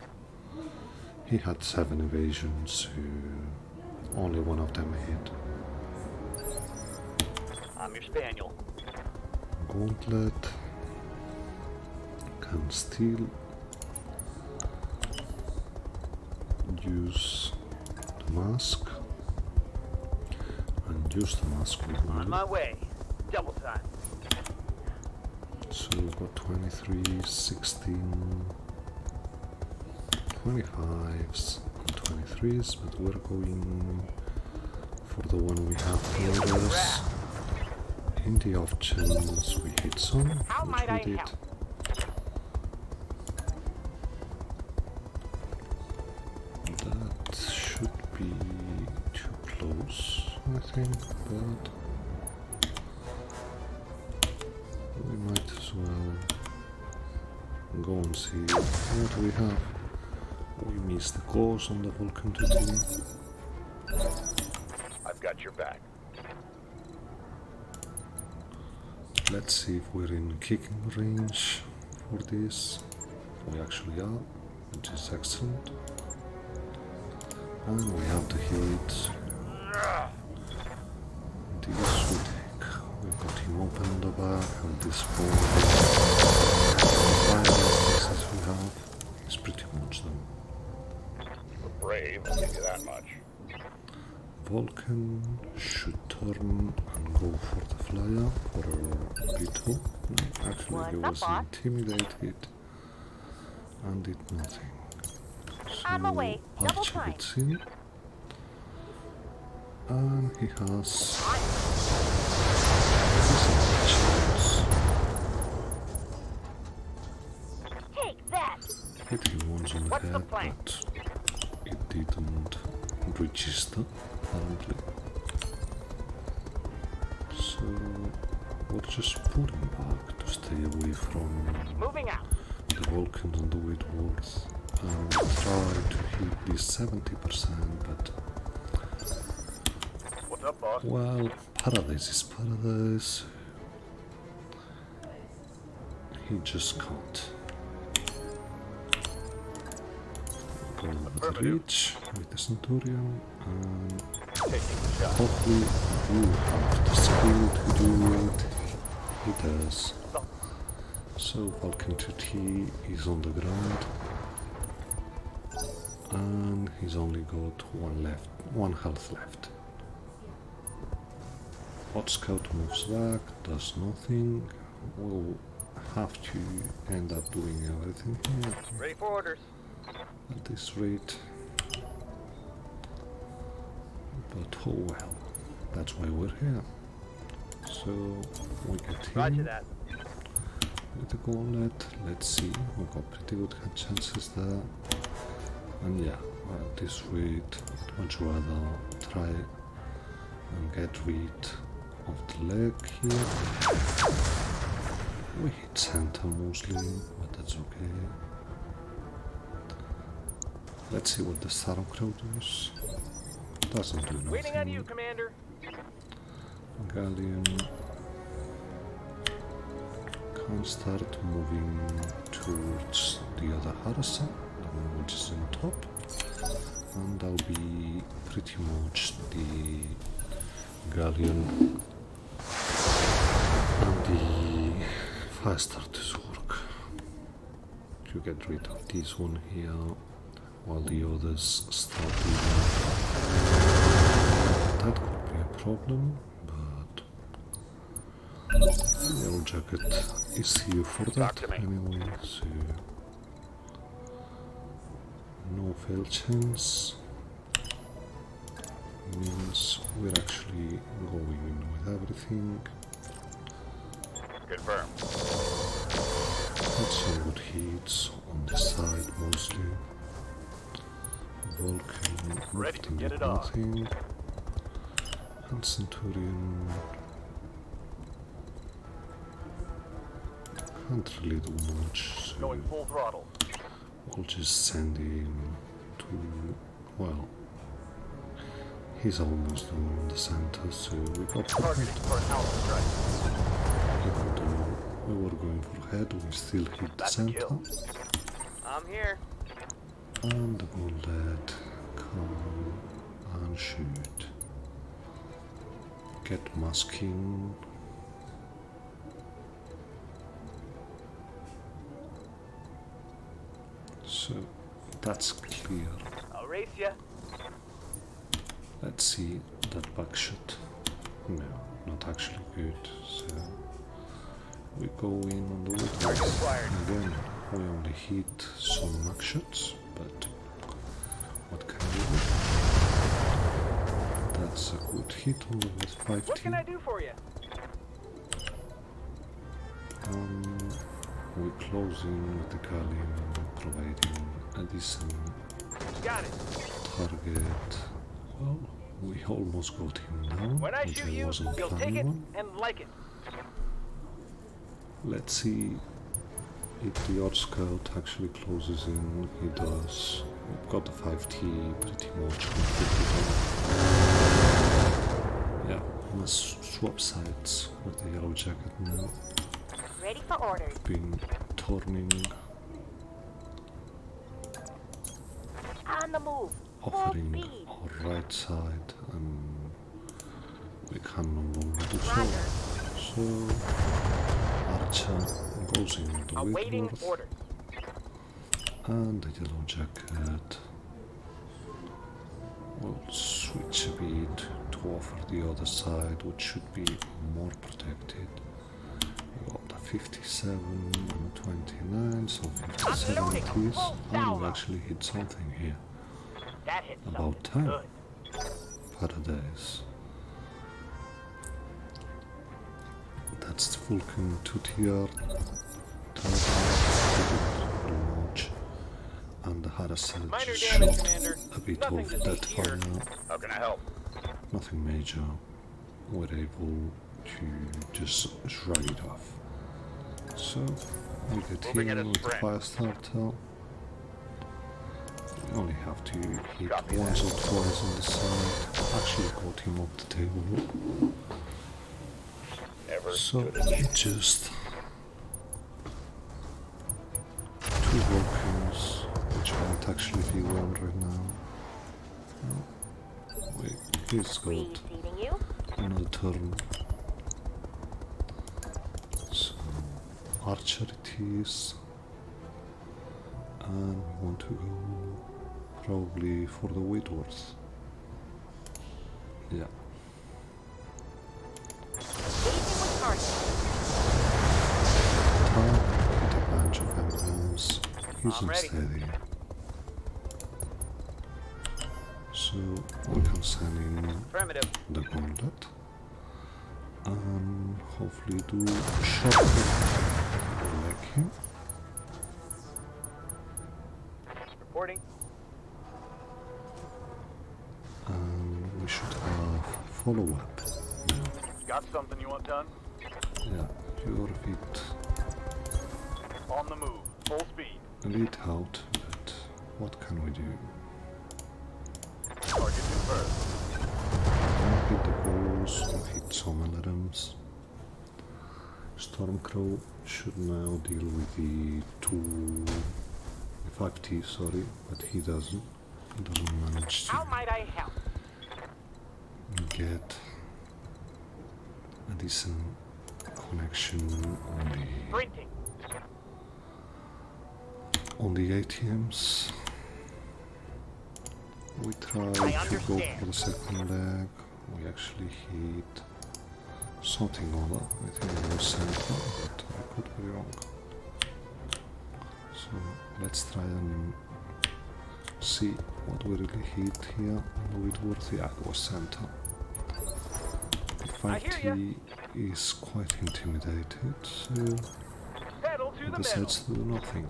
he had 7 evasions, so only one of them hit. I'm your spaniel. Gauntlet can still use the mask and use the mask with On one. my way. Double time. So we've got 23, 16, 25s and 23s, but we're going for the one we have for us. In the off chance we hit some, How which might I we did. help? That should be too close, I think, but we might as well go and see what we have. We missed the course on the Vulcan 2T. I've got your back. Let's see if we're in kicking range for this. We actually are, which is excellent. And we have the hit. This we take. We've got him open in the back, and this one, as we have, is pretty much done. We're brave, I'll give you that much. Vulcan should turn and go for the flyer for a B2. No, actually, he was What's up, boss? intimidated and did nothing. So On my way. Double Archer time. gets in, and he has chance. Take that! Hit him once on the What's the head, plan? but it didn't register, apparently. So we're just pulling back to stay away from Moving out. the Vulcans and the Whitworth and try to hit this 70%, but What's up, boss? well, paradise is paradise. He just can't. Go over the reach with the Centurion, and Taking the shot. hopefully you have the skill to do it. He does. So Vulcan 2T is on the ground, and he's only got one health left. Hot Scout moves back, does nothing. We'll have to end up doing everything here Ready for orders. at this rate. But oh well, that's why we're here. So we get Roger him that. with the gauntlet. Let's see, we've got pretty good chances there. And yeah, at this rate, I'd much rather try and get rid of the leg here. We hit center mostly, but that's okay. Let's see what the Starcrow does. Doesn't do Waiting on you, nothing. Commander. Galleon can start moving towards the other harasser, the one which is on top, and that'll be pretty much the Galleon and the fire starter's work to get rid of this one here while the others start doing that could be a problem, but the yellow jacket is here for that to me. anyway, so no fail chance means we're actually going in with everything. Confirm. That's some good hits on the side mostly. Vulcan Ready to often get did it on. nothing. And Centurion can't really do much, so Going full throttle. we'll just send him to, well, he's almost done on the center, so we got Targeting for an alpha strike. even though we were going for head, we still hit the That's a center. kill. I'm here. And the bullet come and shoot. Get masking. So that's clear. I'll race ya. Let's see that back shot. No, not actually good. So we go in on the wood. Again, we only hit some max shots, but what can we do? That's a good hit on the with 5T. What can I do for you? We close in with the Gallium, providing a decent Got it. target. Well, we almost got him down, When I which shoot I you, wasn't you'll take planning it on. and like it. Let's see if the Odd Scout actually closes in. He does. We've got the 5T pretty much completely done. Yeah, let's swap sides with the Yellow Jacket now. Ready for orders. Been turning, On the move. Full offering speed. our right side, and we can no longer do so. Roger. So Archer goes in the Awaiting Whitworth, order. and the Yellow Jacket will switch a bit to offer the other side, which should be more protected. We got the 57 and 29, so 57 Unloading it a is, full and we salvo. actually hit something here. That hit About something time. good. Paradise. That's the Vulcan 2TR launch, and the Harasser Minor just damage, shot Commander. a bit Nothing of to that see here. fire. How can I help? Nothing major. We're able to just shrug it off. So we get Moving at a him with the sprint. fire starter. We only have to hit Copy once that. or twice on the side. Actually got him off the table. Never So good enough. just two Vulcans, which might actually be one right now. No. Wait, he's got Receiving you. another turn. So Archer it is, and we want to go probably for the Whitworth. Yeah. Engaging with target. Hit a bunch of emblems. He's I'm ready. unsteady. So we can send in Affirmative. the gauntlet and hopefully do shot like him. Reporting. And we should have follow-up. Got something you want done? Yeah, you're a bit On the move. Full speed. late out, but what can we do? Target confirmed. Don't hit the balls, don't hit some alarms. Stormcrow should now deal with the 5T, sorry, but he doesn't. He doesn't manage How to might I help? get a decent connection Sprinting. on the ATMs. We try to go understand. for the second leg. We actually hit something other. I think it was center, but I could be wrong. So let's try and see what we really hit here on the Whitworth. Yeah, it was center. The I hear 5T is quite intimidated, so Pedal to he the metal. decides to do nothing.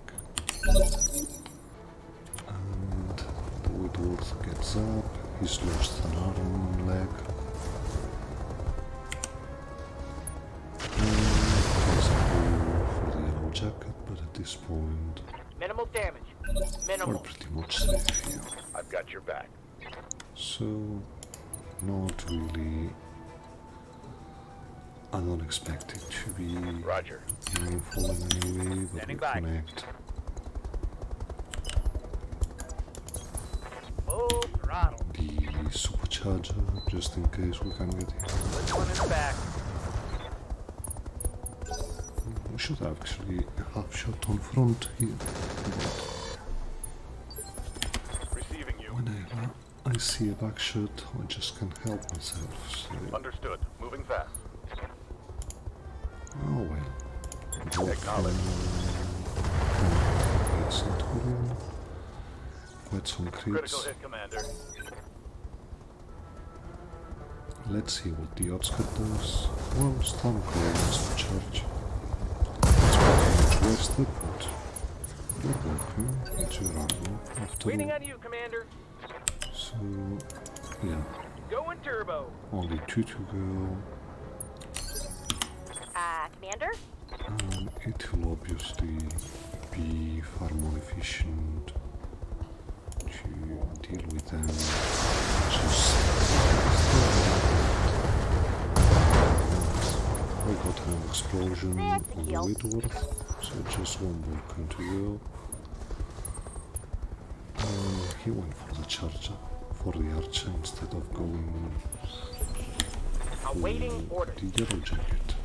And the Whitworth gets up, he's lost an arm and leg. And tries to go for the Yellow Jacket, but at this point Minimal damage. we're Minimal. pretty much safe here. I've got your back. So, not really. I don't expect it to be Roger. meaningful in any way, but Standing we by. connect. Full throttle. The super charger just in case we can get him. This one is back. We should actually have shot on front here, but Receiving you. whenever I see a back shot, I just can't help myself. So, Understood. Moving fast. oh well. Acknowledged. Centurion. Quite some Critical creeps. hit, Commander. Let's see what the Otskar does. Well, Stormclaw wants to charge. It's pretty much wasted, but you're welcome. It's your armor after Waiting all. on you, Commander. So, yeah, Going turbo. only 2 to go. Commander? It will obviously be far more efficient to deal with them. Just we got an explosion That's a on the kill. Whitworth, so just one Vulcan to go. He went for the charger, for the archer instead of going Awaiting for orders. the yellow jacket.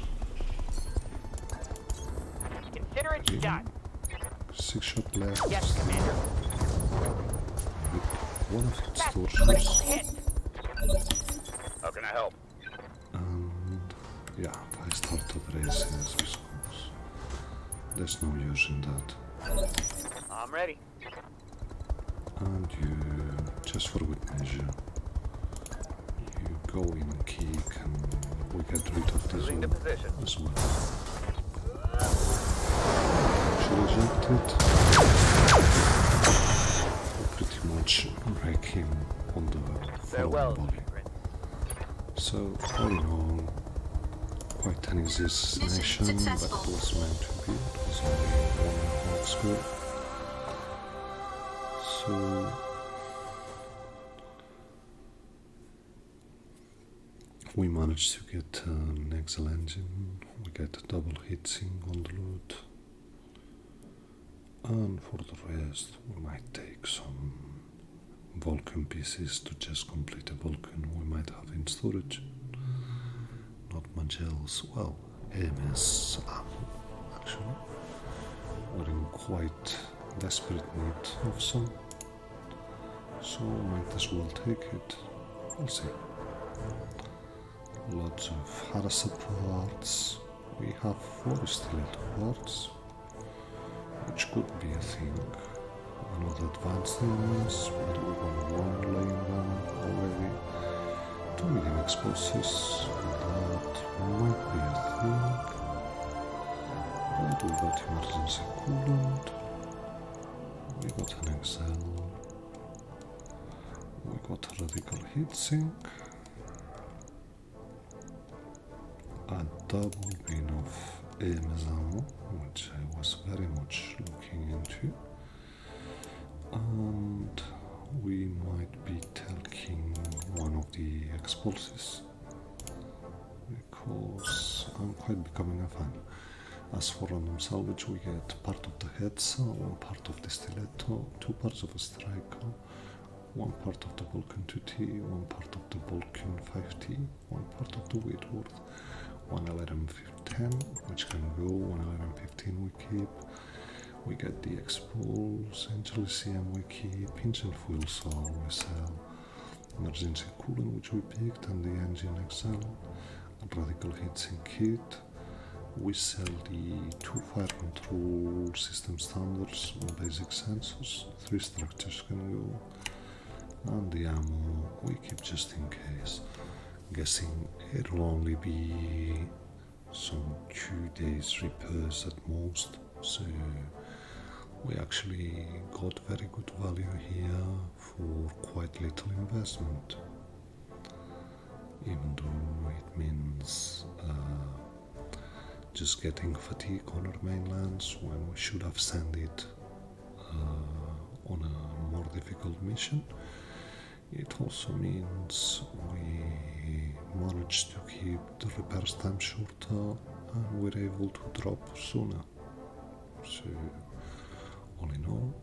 Consider it done. 6 shot left. Yes, Commander. With one of its That's torches. critical hit. How can I help? And yeah, I started races with course. There's no use in that. I'm ready. And you, just for good measure, you go in and kick and we get rid of this Moving to one position. as well. She rejected. We pretty much wreck him on the Farewell, following volley. Secret. So, all in all, quite an easy assassination, but it successful. was meant to be. It was only 1.5 score. So, we managed to get an Excel engine, we get a double heatsink on the loot, and for the rest, we might take some Vulcan pieces to just complete a Vulcan we might have in storage. Not much else. Well, AMS actually. We're in quite desperate need of some. So might as well take it. We'll see. Lots of Harasa parts. We have 4 stiletto parts, which could be a thing. Another advanced AMS, but we're gonna one lane one already. 2 medium explosives, that might be a thing. But we got emergency coolant. We got an Excel. We got a radical heatsink. A double bin of AMS ammo, which I was very much looking into. And we might be taking one of the explosives because I'm quite becoming a fan. As for random salvage, we get part of the heads, one part of the stiletto, 2 parts of a striker, 1 part of the Vulcan 2T, 1 part of the Vulcan 5T, 1 part of the Whitworth, 1 LRM-10, which can go, 1 LRM-15 we keep. We get the Expulse, Angel CM we keep, Engine Fuel Cell we sell, Emergency Coolant which we picked, and the Engine XL, Radical Heatsink Kit. We sell the 2 fire control system standards on basic sensors, 3 structures can go, and the ammo we keep just in case. Guessing it'll only be some 2 days repairs at most, so we actually got very good value here for quite little investment, even though it means just getting fatigue on our mainlands when we should have sent it on a more difficult mission. It also means we managed to keep the repairs time shorter and we're able to drop sooner. So, all in all,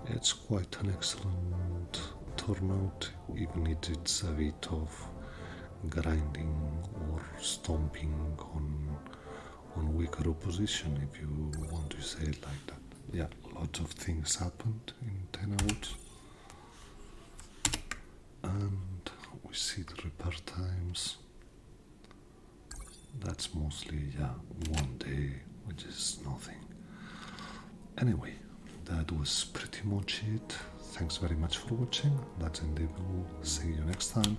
it's quite an excellent turnout, even if it's a bit of grinding or stomping on weaker opposition, if you want to say it like that. Yeah, lots of things happened in 10 hours. And we see the repair times. That's mostly, yeah, 1 day, which is nothing. Anyway, that was pretty much it. Thanks very much for watching. That's indeed. We'll see you next time.